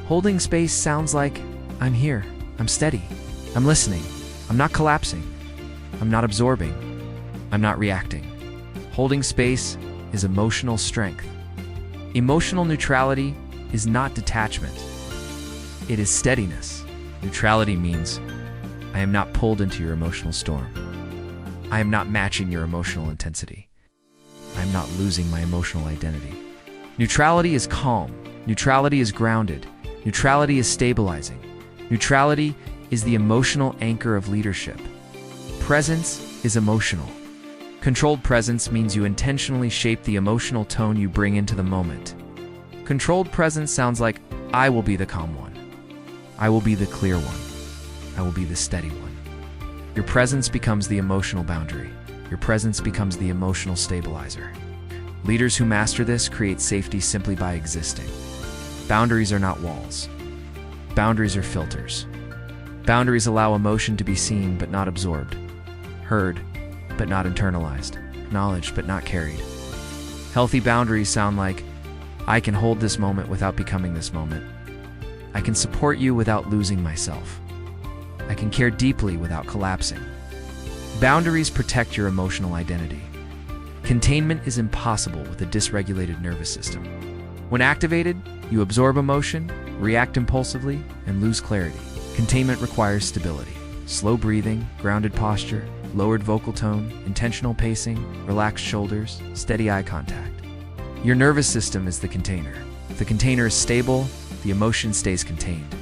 Holding space sounds like, I'm here, I'm steady, I'm listening, I'm not collapsing, I'm not absorbing, I'm not reacting. Holding space is emotional strength. Emotional neutrality is not detachment. It is steadiness. Neutrality means, I am not pulled into your emotional storm. I am not matching your emotional intensity. I am not losing my emotional identity. Neutrality is calm. Neutrality is grounded. Neutrality is stabilizing. Neutrality is the emotional anchor of leadership. Presence is emotional. Controlled presence means you intentionally shape the emotional tone you bring into the moment. Controlled presence sounds like, I will be the calm one. I will be the clear one. I will be the steady one. Your presence becomes the emotional boundary. Your presence becomes the emotional stabilizer. Leaders who master this create safety simply by existing. Boundaries are not walls. Boundaries are filters. Boundaries allow emotion to be seen but not absorbed, heard but not internalized, acknowledged but not carried. Healthy boundaries sound like, I can hold this moment without becoming this moment. I can support you without losing myself. I can care deeply without collapsing. Boundaries protect your emotional identity. Containment is impossible with a dysregulated nervous system. When activated, you absorb emotion, react impulsively, and lose clarity. Containment requires stability, slow breathing, grounded posture, lowered vocal tone, intentional pacing, relaxed shoulders, steady eye contact. Your nervous system is the container. If the container is stable, the emotion stays contained.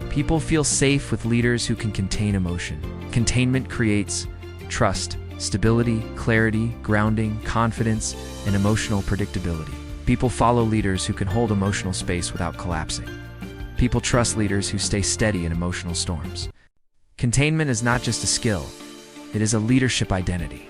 People feel safe with leaders who can contain emotion. Containment creates trust, stability, clarity, grounding, confidence, and emotional predictability. People follow leaders who can hold emotional space without collapsing. People trust leaders who stay steady in emotional storms. Containment is not just a skill, it is a leadership identity.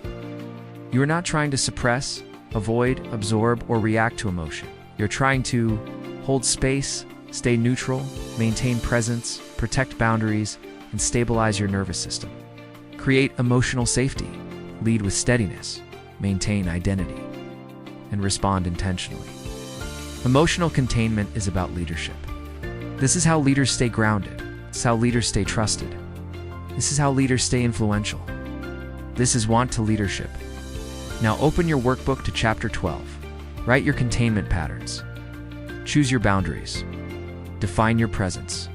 You are not trying to suppress, avoid, absorb, or react to emotion. You're trying to hold space, stay neutral, maintain presence, protect boundaries, and stabilize your nervous system. Create emotional safety, lead with steadiness, maintain identity, and respond intentionally. Emotional containment is about leadership. This is how leaders stay grounded. This is how leaders stay trusted. This is how leaders stay influential. This is want-to leadership. Now open your workbook to Chapter 12. Write your containment patterns. Choose your boundaries. Define your presence.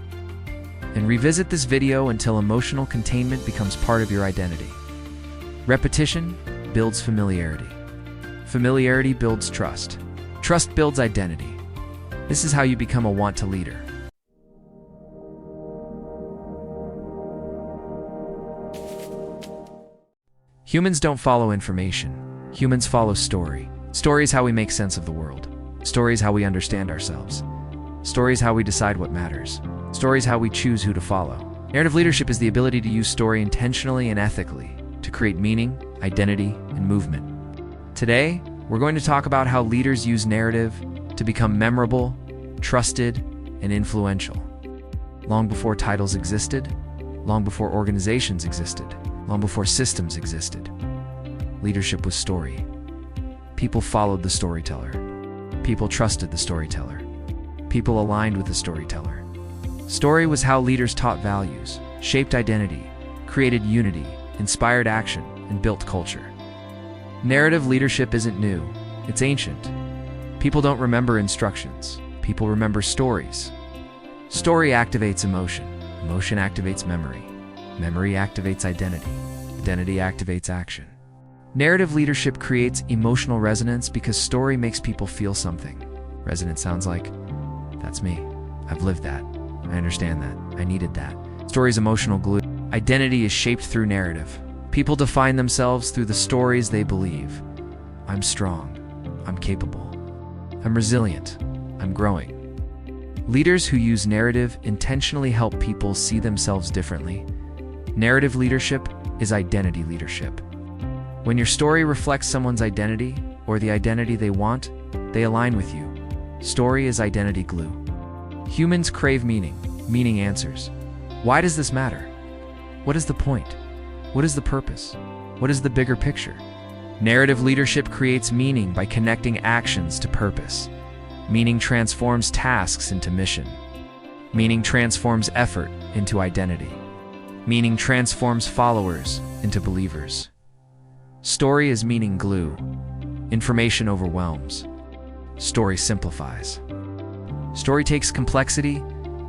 And revisit this video until emotional containment becomes part of your identity. Repetition builds familiarity. Familiarity builds trust. Trust builds identity. This is how you become a want-to leader. Humans don't follow information. Humans follow story. Story is how we make sense of the world. Story is how we understand ourselves. Story is how we decide what matters. Story is how we choose who to follow. Narrative leadership is the ability to use story intentionally and ethically to create meaning, identity, and movement. Today, We're going to talk about how leaders use narrative to become memorable, trusted, and influential. Long before titles existed, long before organizations existed, long before systems existed, leadership was story. People followed the storyteller. People trusted the storyteller. People aligned with the storyteller. Story was how leaders taught values, shaped identity, created unity, inspired action, and built culture. Narrative leadership isn't new, it's ancient. People don't remember instructions, people remember stories. Story activates emotion, emotion activates memory, memory activates identity, identity activates action. Narrative leadership creates emotional resonance because story makes people feel something. Resonance sounds like, that's me, I've lived that, I understand that, I needed that. Story's emotional glue. Identity is shaped through narrative. People define themselves through the stories they believe. I'm strong, I'm capable, I'm resilient, I'm growing. Leaders who use narrative intentionally help people see themselves differently. Narrative leadership is identity leadership. When your story reflects someone's identity or the identity they want, they align with you. Story is identity glue. Humans crave meaning. Meaning answers. Why does this matter? What is the point? What is the purpose? What is the bigger picture? Narrative leadership creates meaning by connecting actions to purpose. Meaning transforms tasks into mission. Meaning transforms effort into identity. Meaning transforms followers into believers. Story is meaning glue. Information overwhelms. Story simplifies. Story takes complexity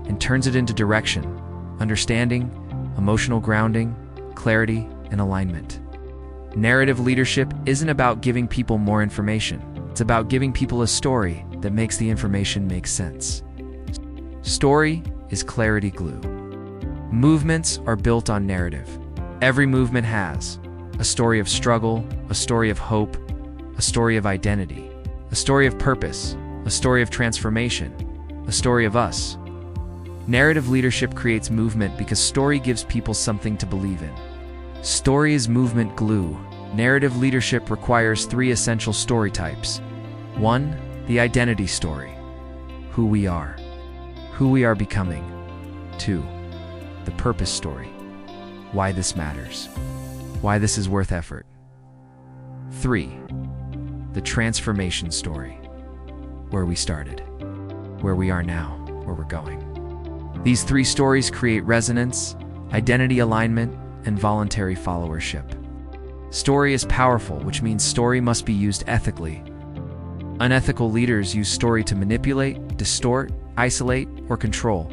and turns it into direction, understanding, emotional grounding, clarity, and alignment. Narrative leadership isn't about giving people more information. It's about giving people a story that makes the information make sense. Story is clarity glue. Movements are built on narrative. Every movement has a story of struggle, a story of hope, a story of identity, a story of purpose, a story of transformation, a story of us. Narrative leadership creates movement because story gives people something to believe in. Story is movement glue. Narrative leadership requires 3 essential story types. 1, the identity story. Who we are becoming. 2, the purpose story. Why this matters. Why this is worth effort. 3, the transformation story. Where we started, where we are now, where we're going. These 3 stories create resonance, identity alignment, and voluntary followership. Story is powerful, which means story must be used ethically. Unethical leaders use story to manipulate, distort, isolate, or control.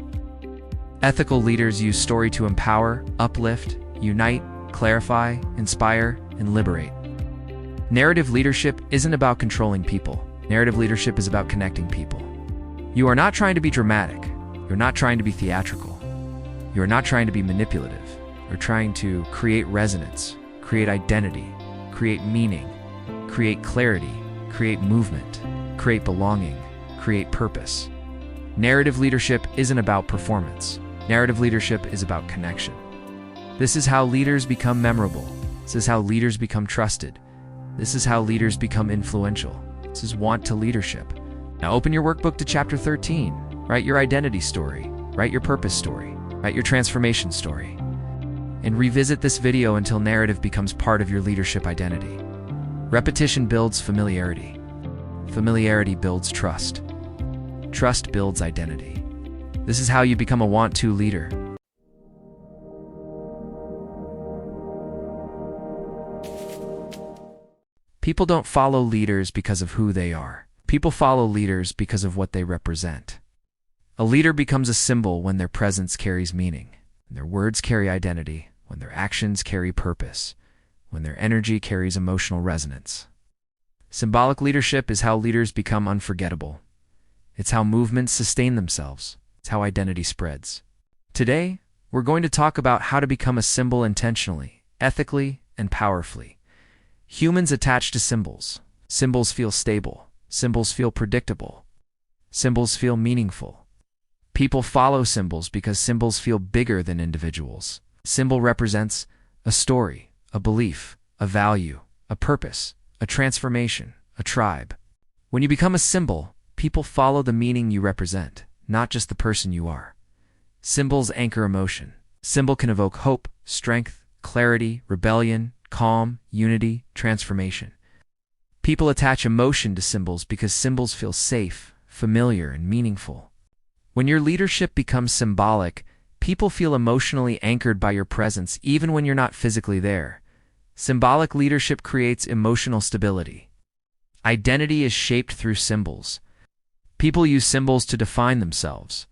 Ethical leaders use story to empower, uplift, unite, clarify, inspire, and liberate. Narrative leadership isn't about controlling people. Narrative leadership is about connecting people. You are not trying to be dramatic. You're not trying to be theatrical. You're not trying to be manipulative. You're trying to create resonance, create identity, create meaning, create clarity, create movement, create belonging, create purpose. Narrative leadership isn't about performance. Narrative leadership is about connection. This is how leaders become memorable. This is how leaders become trusted. This is how leaders become influential. This is want to leadership. Now open your workbook to chapter 13. Write your identity story. Write your purpose story. Write your transformation story. And revisit this video until narrative becomes part of your leadership identity. Repetition builds familiarity. Familiarity builds trust. Trust builds identity. This is how you become a want-to leader. People don't follow leaders because of who they are. People follow leaders because of what they represent. A leader becomes a symbol when their presence carries meaning, when their words carry identity, when their actions carry purpose, when their energy carries emotional resonance. Symbolic leadership is how leaders become unforgettable. It's how movements sustain themselves. It's how identity spreads. Today, we're going to talk about how to become a symbol intentionally, ethically, and powerfully. Humans attach to symbols. Symbols feel stable. Symbols feel predictable. Symbols feel meaningful. People follow symbols because symbols feel bigger than individuals. Symbol represents a story, a belief, a value, a purpose, a transformation, a tribe. When you become a symbol, people follow the meaning you represent, not just the person you are. Symbols anchor emotion. Symbol can evoke hope, strength, clarity, rebellion, calm, unity, transformation. People attach emotion to symbols because symbols feel safe, familiar, and meaningful. When your leadership becomes symbolic, people feel emotionally anchored by your presence even when you're not physically there. Symbolic leadership creates emotional stability. Identity is shaped through symbols. People use symbols to define themselves.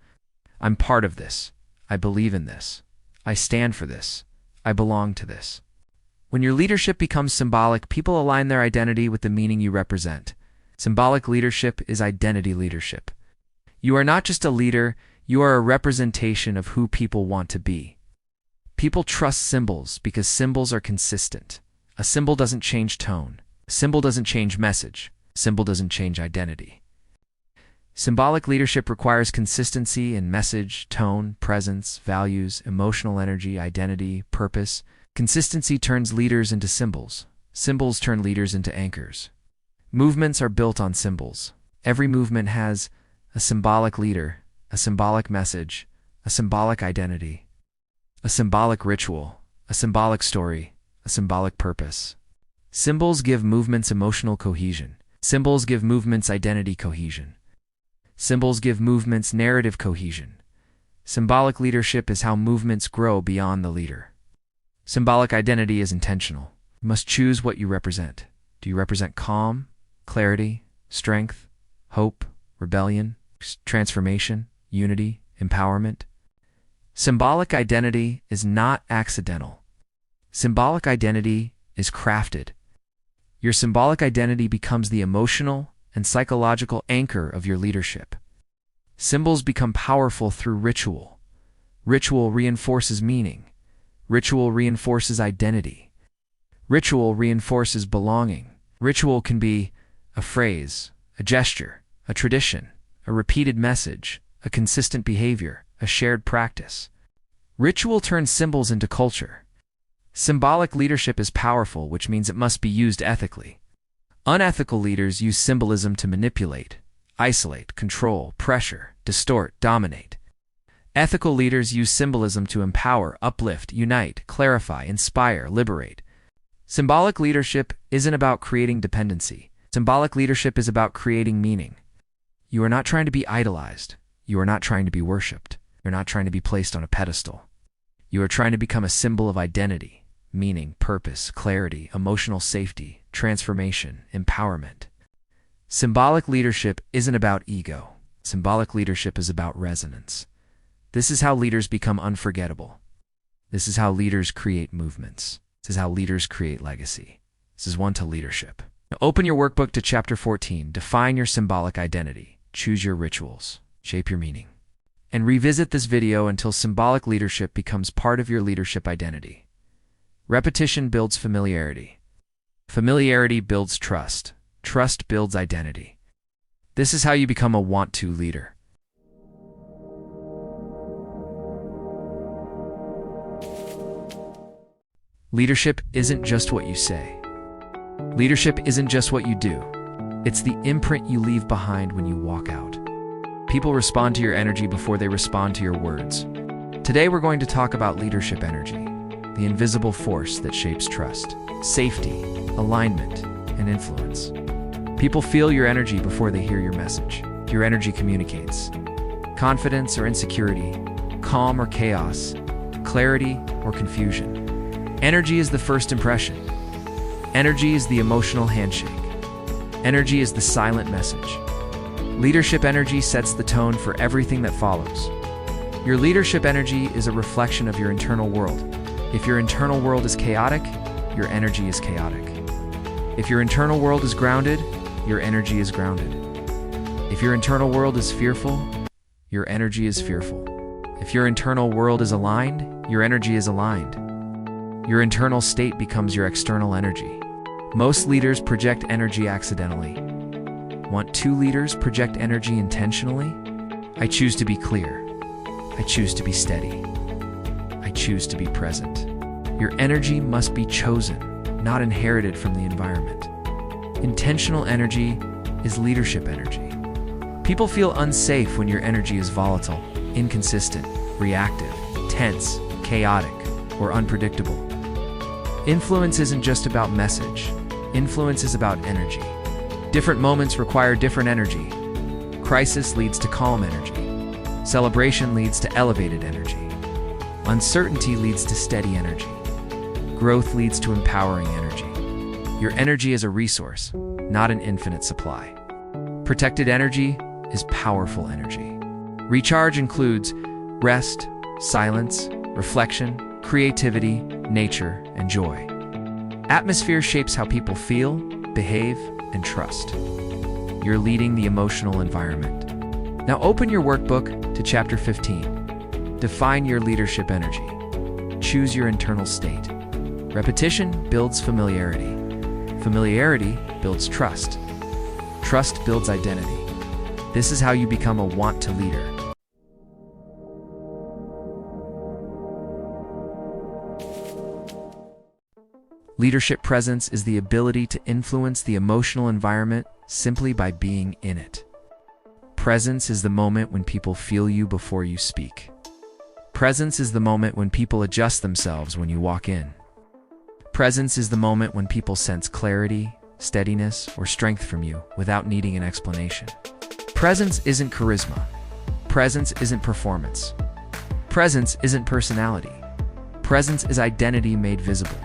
I'm part of this. I believe in this. I stand for this. I belong to this. When your leadership becomes symbolic, people align their identity with the meaning you represent. Symbolic leadership is identity leadership. You are not just a leader, you are a representation of who people want to be. People trust symbols because symbols are consistent. A symbol doesn't change tone. A symbol doesn't change message. A symbol doesn't change identity. Symbolic leadership requires consistency in message, tone, presence, values, emotional energy, identity, purpose. Consistency turns leaders into symbols. Symbols turn leaders into anchors. Movements are built on symbols. Every movement has a symbolic leader, a symbolic message, a symbolic identity, a symbolic ritual, a symbolic story, a symbolic purpose. Symbols give movements emotional cohesion. Symbols give movements identity cohesion. Symbols give movements narrative cohesion. Symbolic leadership is how movements grow beyond the leader. Symbolic identity is intentional. You must choose what you represent. Do you represent calm, clarity, strength, hope, rebellion, transformation, unity, empowerment? Symbolic identity is not accidental. Symbolic identity is crafted. Your symbolic identity becomes the emotional and psychological anchor of your leadership. Symbols become powerful through ritual. Ritual reinforces meaning. Ritual reinforces identity. Ritual reinforces belonging. Ritual can be a phrase, a gesture, a tradition, a repeated message, a consistent behavior, a shared practice. Ritual turns symbols into culture. Symbolic leadership is powerful, which means it must be used ethically. Unethical leaders use symbolism to manipulate, isolate, control, pressure, distort, dominate. Ethical leaders use symbolism to empower, uplift, unite, clarify, inspire, liberate. Symbolic leadership isn't about creating dependency. Symbolic leadership is about creating meaning. You are not trying to be idolized. You are not trying to be worshipped. You're not trying to be placed on a pedestal. You are trying to become a symbol of identity, meaning, purpose, clarity, emotional safety, transformation, empowerment. Symbolic leadership isn't about ego. Symbolic leadership is about resonance. This is how leaders become unforgettable. This is how leaders create movements. This is how leaders create legacy. This is one to leadership. Now open your workbook to Chapter 14. Define your symbolic identity. Choose your rituals. Shape your meaning. And revisit this video until symbolic leadership becomes part of your leadership identity. Repetition builds familiarity. Familiarity builds trust. Trust builds identity. This is how you become a want-to leader. Leadership isn't just what you say. Leadership isn't just what you do. It's the imprint you leave behind when you walk out. People respond to your energy before they respond to your words. Today we're going to talk about leadership energy, the invisible force that shapes trust, safety, alignment, and influence. People feel your energy before they hear your message. Your energy communicates. Confidence or insecurity, calm or chaos, clarity or confusion. Energy is the first impression. Energy is the emotional handshake. Energy is the silent message. Leadership energy sets the tone for everything that follows. Your leadership energy is a reflection of your internal world. If your internal world is chaotic, your energy is chaotic. If your internal world is grounded, your energy is grounded. If your internal world is fearful, your energy is fearful. If your internal world is aligned, your energy is aligned. Your internal state becomes your external energy. Most leaders project energy accidentally. Want two leaders project energy intentionally? I choose to be clear. I choose to be steady. I choose to be present. Your energy must be chosen, not inherited from the environment. Intentional energy is leadership energy. People feel unsafe when your energy is volatile, inconsistent, reactive, tense, chaotic, or unpredictable. Influence isn't just about message. Influence is about energy. Different moments require different energy. Crisis leads to calm energy. Celebration leads to elevated energy. Uncertainty leads to steady energy. Growth leads to empowering energy. Your energy is a resource, not an infinite supply. Protected energy is powerful energy. Recharge includes rest, silence, reflection, creativity, nature, and joy. Atmosphere shapes how people feel, behave, and trust. You're leading the emotional environment. Now open your workbook to Chapter 15. Define your leadership energy. Choose your internal state. Repetition builds familiarity. Familiarity builds trust. Trust builds identity. This is how you become a want-to leader. Leadership presence is the ability to influence the emotional environment simply by being in it. Presence is the moment when people feel you before you speak. Presence is the moment when people adjust themselves when you walk in. Presence is the moment when people sense clarity, steadiness, or strength from you without needing an explanation. Presence isn't charisma. Presence isn't performance. Presence isn't personality. Presence is identity made visible.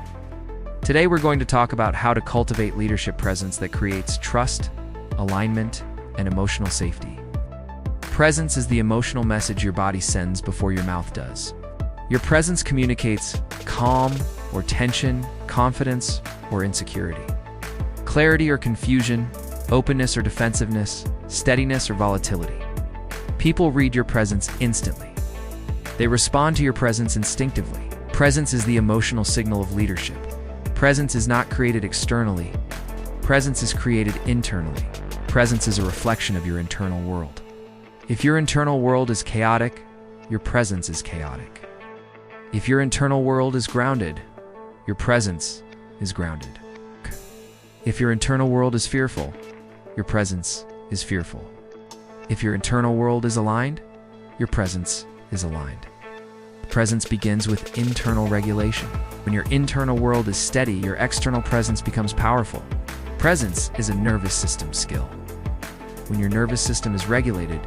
Today we're going to talk about how to cultivate leadership presence that creates trust, alignment, and emotional safety. Presence is the emotional message your body sends before your mouth does. Your presence communicates calm or tension, confidence or insecurity, clarity or confusion, openness or defensiveness, steadiness or volatility. People read your presence instantly. They respond to your presence instinctively. Presence is the emotional signal of leadership. Presence is not created externally. Presence is created internally. Presence is a reflection of your internal world. If your internal world is chaotic, your presence is chaotic. If your internal world is grounded, your presence is grounded. If your internal world is fearful, your presence is fearful. If your internal world is aligned, your presence is aligned. Presence begins with internal regulation. When your internal world is steady, your external presence becomes powerful. Presence is a nervous system skill. When your nervous system is regulated,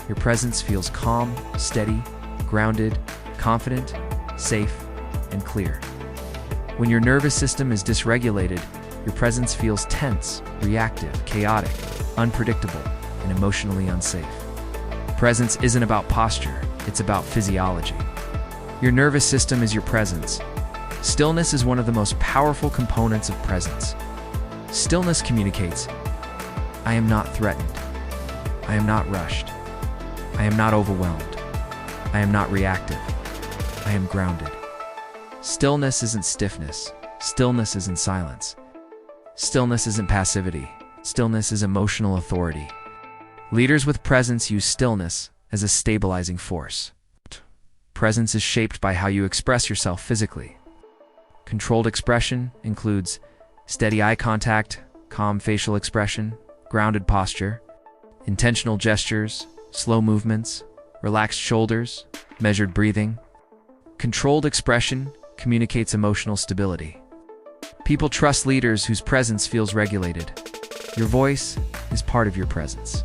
your presence feels calm, steady, grounded, confident, safe, and clear. When your nervous system is dysregulated, your presence feels tense, reactive, chaotic, unpredictable, and emotionally unsafe. Presence isn't about posture, it's about physiology. Your nervous system is your presence. Stillness is one of the most powerful components of presence. Stillness communicates, I am not threatened. I am not rushed. I am not overwhelmed. I am not reactive. I am grounded. Stillness isn't stiffness. Stillness isn't silence. Stillness isn't passivity. Stillness is emotional authority. Leaders with presence use stillness as a stabilizing force. Presence is shaped by how you express yourself physically. Controlled expression includes steady eye contact, calm facial expression, grounded posture, intentional gestures, slow movements, relaxed shoulders, measured breathing. Controlled expression communicates emotional stability. People trust leaders whose presence feels regulated. Your voice is part of your presence.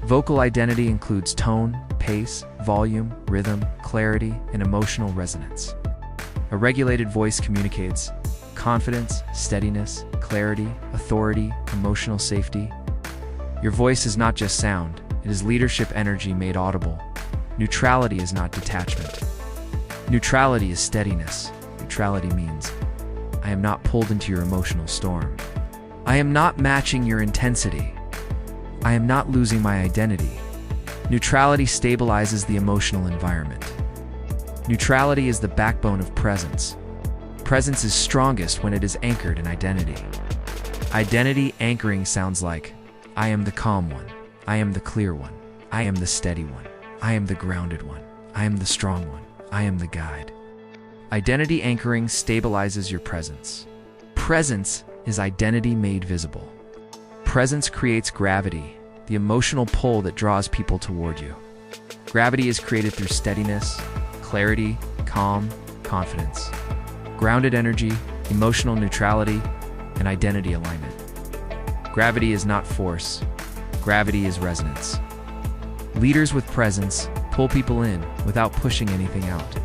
Vocal identity includes tone, pace, volume, rhythm, clarity, and emotional resonance. A regulated voice communicates confidence, steadiness, clarity, authority, emotional safety. Your voice is not just sound, it is leadership energy made audible. Neutrality is not detachment. Neutrality is steadiness. Neutrality means, I am not pulled into your emotional storm. I am not matching your intensity. I am not losing my identity. Neutrality stabilizes the emotional environment. Neutrality is the backbone of presence. Presence is strongest when it is anchored in identity. Identity anchoring sounds like, I am the calm one. I am the clear one. I am the steady one. I am the grounded one. I am the strong one. I am the guide. Identity anchoring stabilizes your presence. Presence is identity made visible. presence creates gravity, the emotional pull that draws people toward you. Gravity is created through steadiness, clarity, calm, confidence, grounded energy, emotional neutrality, and identity alignment. Gravity is not force. Gravity is resonance. Leaders with presence pull people in without pushing anything out.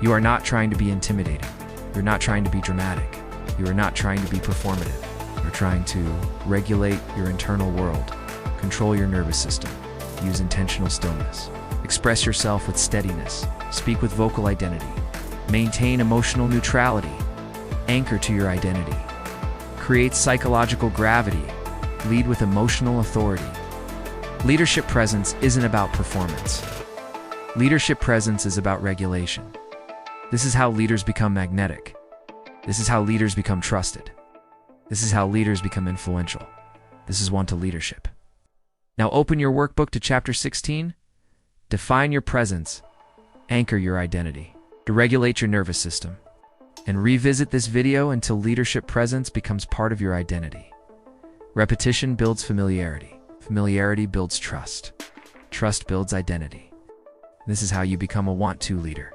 You are not trying to be intimidating. You're not trying to be dramatic. You are not trying to be performative. You're trying to regulate your internal world, control your nervous system, use intentional stillness, express yourself with steadiness, speak with vocal identity, maintain emotional neutrality, anchor to your identity, create psychological gravity, lead with emotional authority. Leadership presence isn't about performance. Leadership presence is about regulation. This is how leaders become magnetic. This is how leaders become trusted. This is how leaders become influential. This is one to leadership. Now open your workbook to chapter 16. Define your presence, anchor your identity, deregulate your nervous system, and revisit this video until leadership presence becomes part of your identity. Repetition builds familiarity. Familiarity builds trust. Trust builds identity. This is how you become a want-to leader.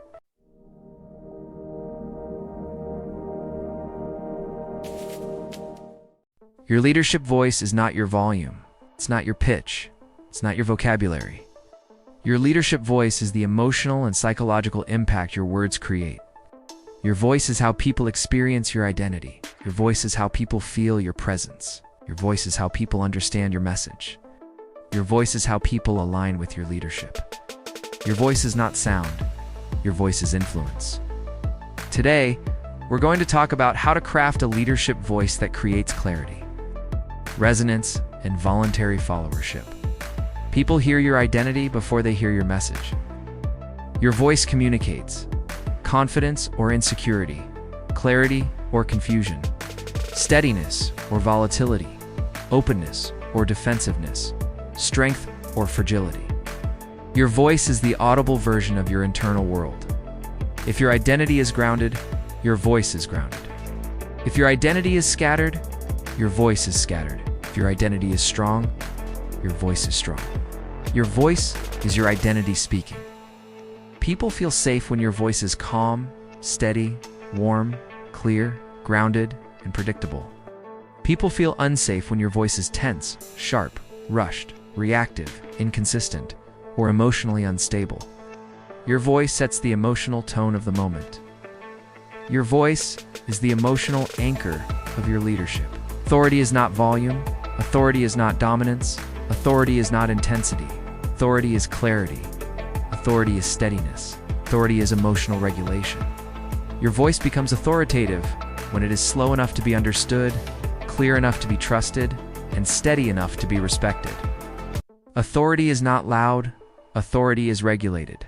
Your leadership voice is not your volume. It's not your pitch. It's not your vocabulary. Your leadership voice is the emotional and psychological impact your words create. Your voice is how people experience your identity. Your voice is how people feel your presence. Your voice is how people understand your message. Your voice is how people align with your leadership. Your voice is not sound. Your voice is influence. Today, we're going to talk about how to craft a leadership voice that creates clarity, resonance, and voluntary followership. People hear your identity before they hear your message. Your voice communicates confidence or insecurity, clarity or confusion, steadiness or volatility, openness or defensiveness, strength or fragility. Your voice is the audible version of your internal world. If your identity is grounded, your voice is grounded. If your identity is scattered, your voice is scattered. If your identity is strong, your voice is strong. Your voice is your identity speaking. People feel safe when your voice is calm, steady, warm, clear, grounded, and predictable. People feel unsafe when your voice is tense, sharp, rushed, reactive, inconsistent, or emotionally unstable. Your voice sets the emotional tone of the moment. Your voice is the emotional anchor of your leadership. Authority is not volume. Authority is not dominance. Authority is not intensity. Authority is clarity. Authority is steadiness. Authority is emotional regulation. Your voice becomes authoritative when it is slow enough to be understood, clear enough to be trusted, and steady enough to be respected. Authority is not loud. Authority is regulated.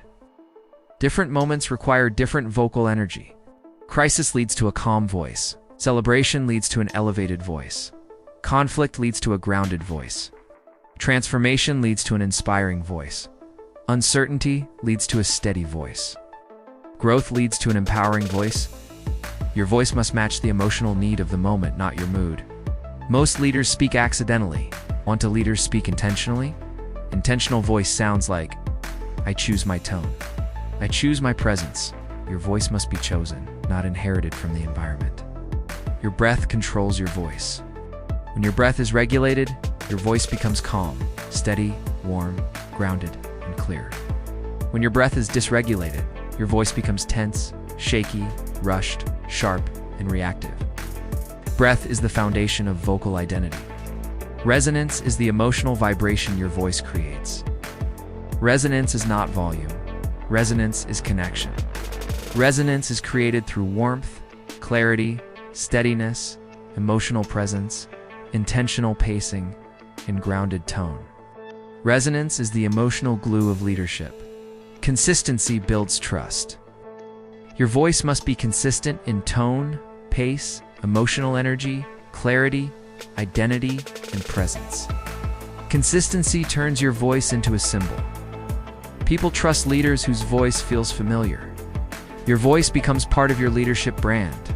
Different moments require different vocal energy. Crisis leads to a calm voice. Celebration leads to an elevated voice. Conflict leads to a grounded voice. Transformation leads to an inspiring voice. Uncertainty leads to a steady voice. Growth leads to an empowering voice. Your voice must match the emotional need of the moment, not your mood. Most leaders speak accidentally. Want leaders speak intentionally? Intentional voice sounds like, I choose my tone. I choose my presence. Your voice must be chosen, not inherited from the environment. Your breath controls your voice. When your breath is regulated, your voice becomes calm, steady, warm, grounded, and clear. When your breath is dysregulated, your voice becomes tense, shaky, rushed, sharp, and reactive. Breath is the foundation of vocal identity. Resonance is the emotional vibration your voice creates. Resonance is not volume. Resonance is connection. Resonance is created through warmth, clarity, steadiness, emotional presence, intentional pacing, and grounded tone. Resonance is the emotional glue of leadership. Consistency builds trust. Your voice must be consistent in tone, pace, emotional energy, clarity, identity, and presence. Consistency turns your voice into a symbol. People trust leaders whose voice feels familiar. Your voice becomes part of your leadership brand.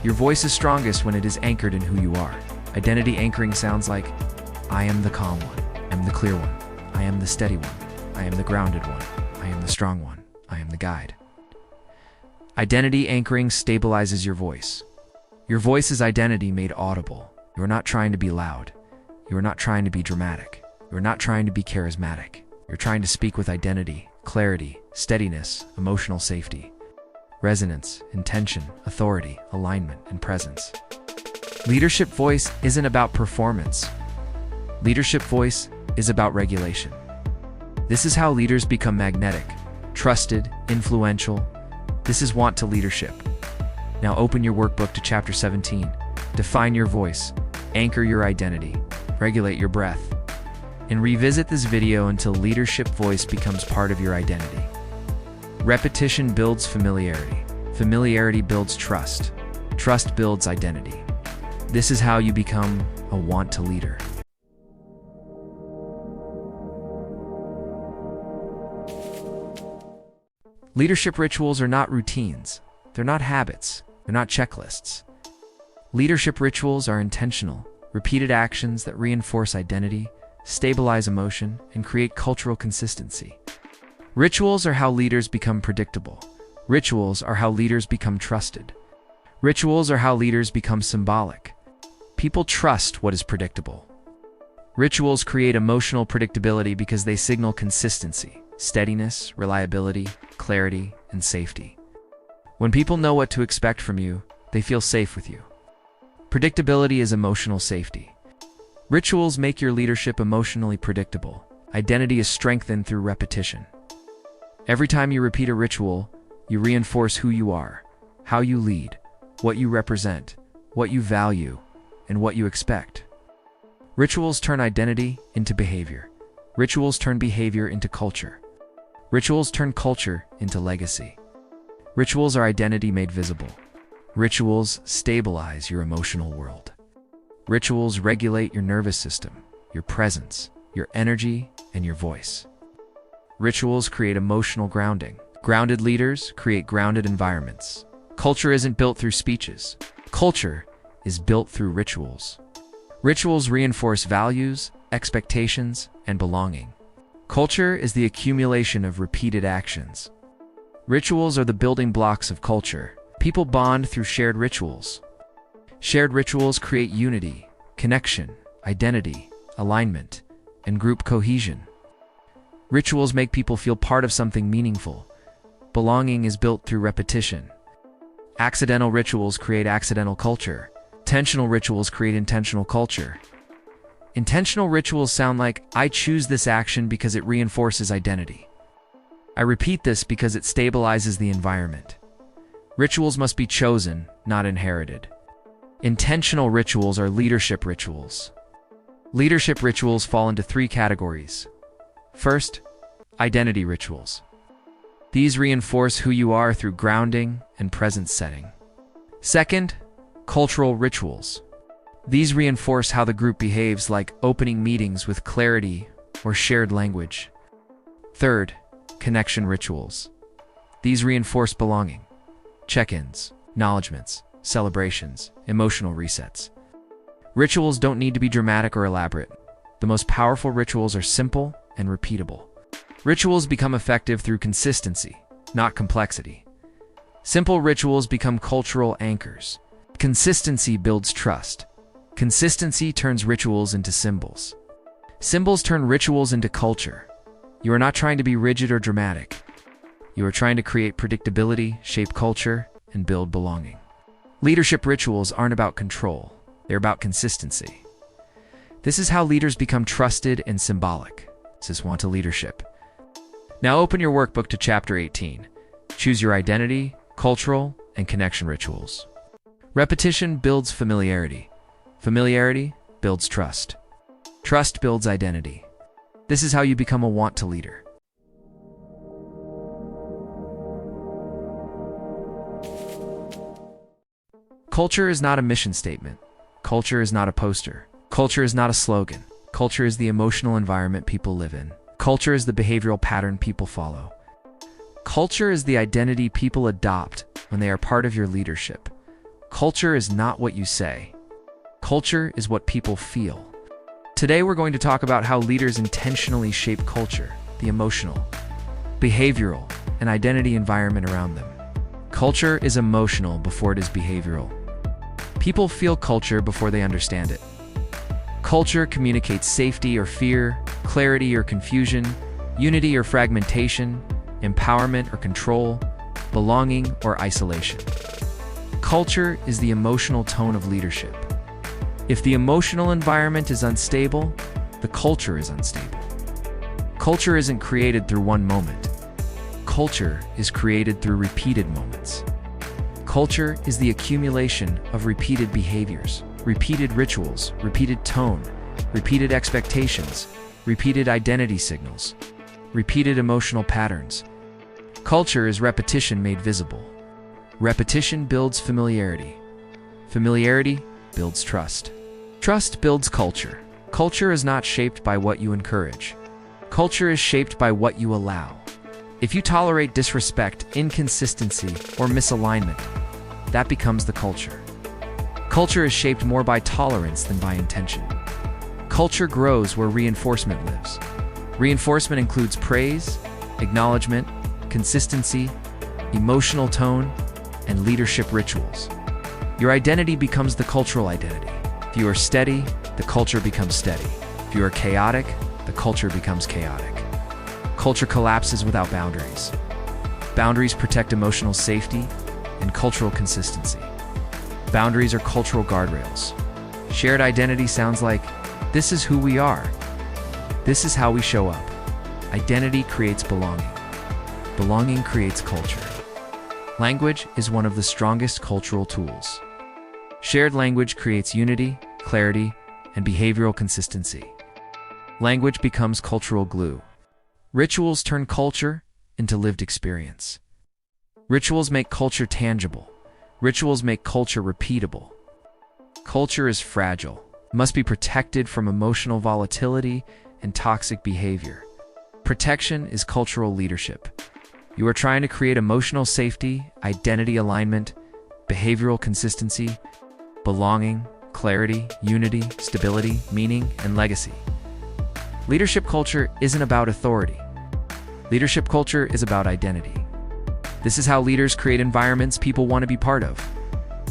Your voice is strongest when it is anchored in who you are. Identity anchoring sounds like, I am the calm one. I am the clear one. I am the steady one. I am the grounded one. I am the strong one. I am the guide. Identity anchoring stabilizes your voice. Your voice is identity made audible. You are not trying to be loud. You are not trying to be dramatic. You are not trying to be charismatic. You're trying to speak with identity, clarity, steadiness, emotional safety, resonance, intention, authority, alignment, and presence. Leadership voice isn't about performance. Leadership voice is about regulation. This is how leaders become magnetic, trusted, influential. This is want to leadership. Now open your workbook to chapter 17. Define your voice, anchor your identity, regulate your breath, and revisit this video until leadership voice becomes part of your identity. Repetition builds familiarity. Familiarity builds trust. Trust builds identity. This is how you become a want to leader. Leadership rituals are not routines. They're not habits. They're not checklists. Leadership rituals are intentional, repeated actions that reinforce identity, stabilize emotion, and create cultural consistency. Rituals are how leaders become predictable. Rituals are how leaders become trusted. Rituals are how leaders become symbolic. People trust what is predictable. Rituals create emotional predictability because they signal consistency, steadiness, reliability, clarity, and safety. When people know what to expect from you, they feel safe with you. Predictability is emotional safety. Rituals make your leadership emotionally predictable. Identity is strengthened through repetition. Every time you repeat a ritual, you reinforce who you are, how you lead, what you represent, what you value, and what you expect. Rituals turn identity into behavior. Rituals turn behavior into culture. Rituals turn culture into legacy. Rituals are identity made visible. Rituals stabilize your emotional world. Rituals regulate your nervous system, your presence, your energy, and your voice. Rituals create emotional grounding. Grounded leaders create grounded environments. Culture isn't built through speeches. Culture is built through rituals. Rituals reinforce values, expectations, and belonging. Culture is the accumulation of repeated actions. Rituals are the building blocks of culture. People bond through shared rituals. Shared rituals create unity, connection, identity, alignment, and group cohesion. Rituals make people feel part of something meaningful. Belonging is built through repetition. Accidental rituals create accidental culture. Intentional rituals create intentional culture. Intentional rituals sound like, I choose this action because it reinforces identity. I repeat this because it stabilizes the environment. Rituals must be chosen, not inherited. Intentional rituals are leadership rituals. Leadership rituals fall into three categories. First, identity rituals. These reinforce who you are through grounding and presence setting. Second, cultural rituals. These reinforce how the group behaves, like opening meetings with clarity or shared language. Third, connection rituals. These reinforce belonging. Check-ins, acknowledgements, celebrations, emotional resets. Rituals don't need to be dramatic or elaborate. The most powerful rituals are simple and repeatable. Rituals become effective through consistency, not complexity. Simple rituals become cultural anchors. Consistency builds trust. Consistency turns rituals into symbols. Symbols turn rituals into culture. You are not trying to be rigid or dramatic. You are trying to create predictability, shape culture, and build belonging. Leadership rituals aren't about control. They're about consistency. This is how leaders become trusted and symbolic. This is want to leadership. Now open your workbook to chapter 18. Choose your identity, cultural, and connection rituals. Repetition builds familiarity. Familiarity builds trust. Trust builds identity. This is how you become a want to leader. Culture is not a mission statement. Culture is not a poster. Culture is not a slogan. Culture is the emotional environment people live in. Culture is the behavioral pattern people follow. Culture is the identity people adopt when they are part of your leadership. Culture is not what you say. Culture is what people feel. Today we're going to talk about how leaders intentionally shape culture, the emotional, behavioral, and identity environment around them. Culture is emotional before it is behavioral. People feel culture before they understand it. Culture communicates safety or fear, clarity or confusion, unity or fragmentation, empowerment or control, belonging or isolation. Culture is the emotional tone of leadership. If the emotional environment is unstable, the culture is unstable. Culture isn't created through one moment. Culture is created through repeated moments. Culture is the accumulation of repeated behaviors, repeated rituals, repeated tone, repeated expectations, repeated identity signals, repeated emotional patterns. Culture is repetition made visible. Repetition builds familiarity. Familiarity builds trust. Trust builds culture. Culture is not shaped by what you encourage. Culture is shaped by what you allow. If you tolerate disrespect, inconsistency, or misalignment, that becomes the culture. Culture is shaped more by tolerance than by intention. Culture grows where reinforcement lives. Reinforcement includes praise, acknowledgement, consistency, emotional tone, and leadership rituals. Your identity becomes the cultural identity. If you are steady, the culture becomes steady. If you are chaotic, the culture becomes chaotic. Culture collapses without boundaries. Boundaries protect emotional safety and cultural consistency. Boundaries are cultural guardrails. Shared identity sounds like, this is who we are. This is how we show up. Identity creates belonging. Belonging creates culture. Language is one of the strongest cultural tools. Shared language creates unity, clarity, and behavioral consistency. Language becomes cultural glue. Rituals turn culture into lived experience. Rituals make culture tangible. Rituals make culture repeatable. Culture is fragile, must be protected from emotional volatility and toxic behavior. Protection is cultural leadership. You are trying to create emotional safety, identity alignment, behavioral consistency, belonging, clarity, unity, stability, meaning, and legacy. Leadership culture isn't about authority. Leadership culture is about identity. This is how leaders create environments people want to be part of.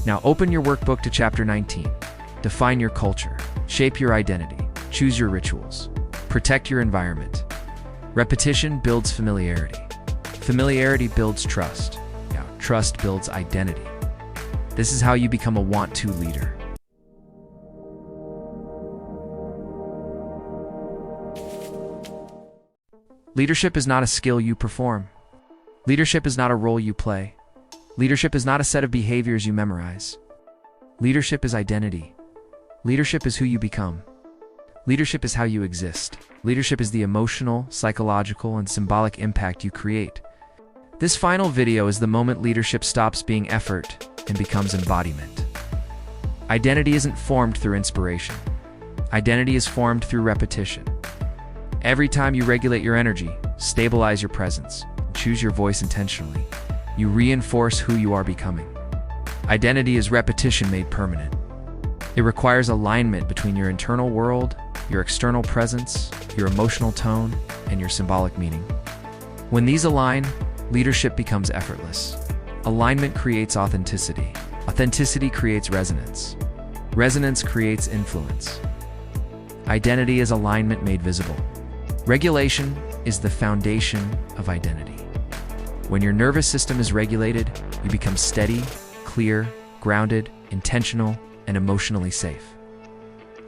Now open your workbook to Chapter 19. Define your culture. Shape your identity. Choose your rituals. Protect your environment. Repetition builds familiarity. Familiarity builds trust. Now, trust builds identity. This is how you become a want-to leader. Leadership is not a skill you perform. Leadership is not a role you play. Leadership is not a set of behaviors you memorize. Leadership is identity. Leadership is who you become. Leadership is how you exist. Leadership is the emotional, psychological, and symbolic impact you create. This final video is the moment leadership stops being effort and becomes embodiment. Identity isn't formed through inspiration. Identity is formed through repetition. Every time you regulate your energy, stabilize your presence, choose your voice intentionally, you reinforce who you are becoming. Identity is repetition made permanent. It requires alignment between your internal world, your external presence, your emotional tone, and your symbolic meaning. When these align, leadership becomes effortless. Alignment creates authenticity. Authenticity creates resonance. Resonance creates influence. Identity is alignment made visible. Regulation is the foundation of identity. When your nervous system is regulated, you become steady, clear, grounded, intentional, and emotionally safe.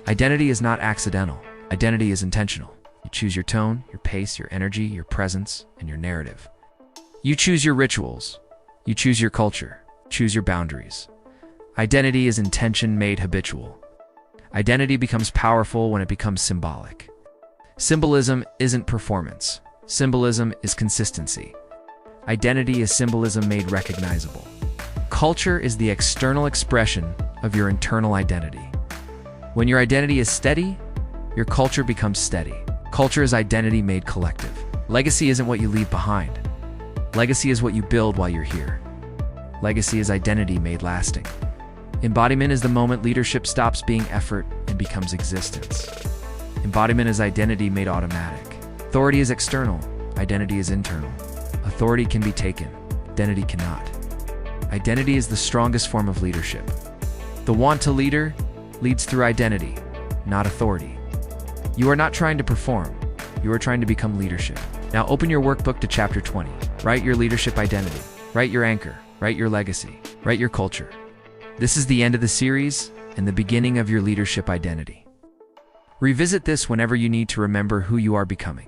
Identity is not accidental. Identity is intentional. You choose your tone, your pace, your energy, your presence, and your narrative. You choose your rituals. You choose your culture. Choose your boundaries. Identity is intention made habitual. Identity becomes powerful when it becomes symbolic. Symbolism isn't performance. Symbolism is consistency. Identity is symbolism made recognizable. Culture is the external expression of your internal identity. When your identity is steady, your culture becomes steady. Culture is identity made collective. Legacy isn't what you leave behind. Legacy is what you build while you're here. Legacy is identity made lasting. Embodiment is the moment leadership stops being effort and becomes existence. Embodiment is identity made automatic. Authority is external. Identity is internal. Authority can be taken. Identity cannot. Identity is the strongest form of leadership. The want to leader leads through identity, not authority. You are not trying to perform. You are trying to become leadership. Now open your workbook to chapter 20. Write your leadership identity. Write your anchor. Write your legacy. Write your culture. This is the end of the series and the beginning of your leadership identity. Revisit this whenever you need to remember who you are becoming.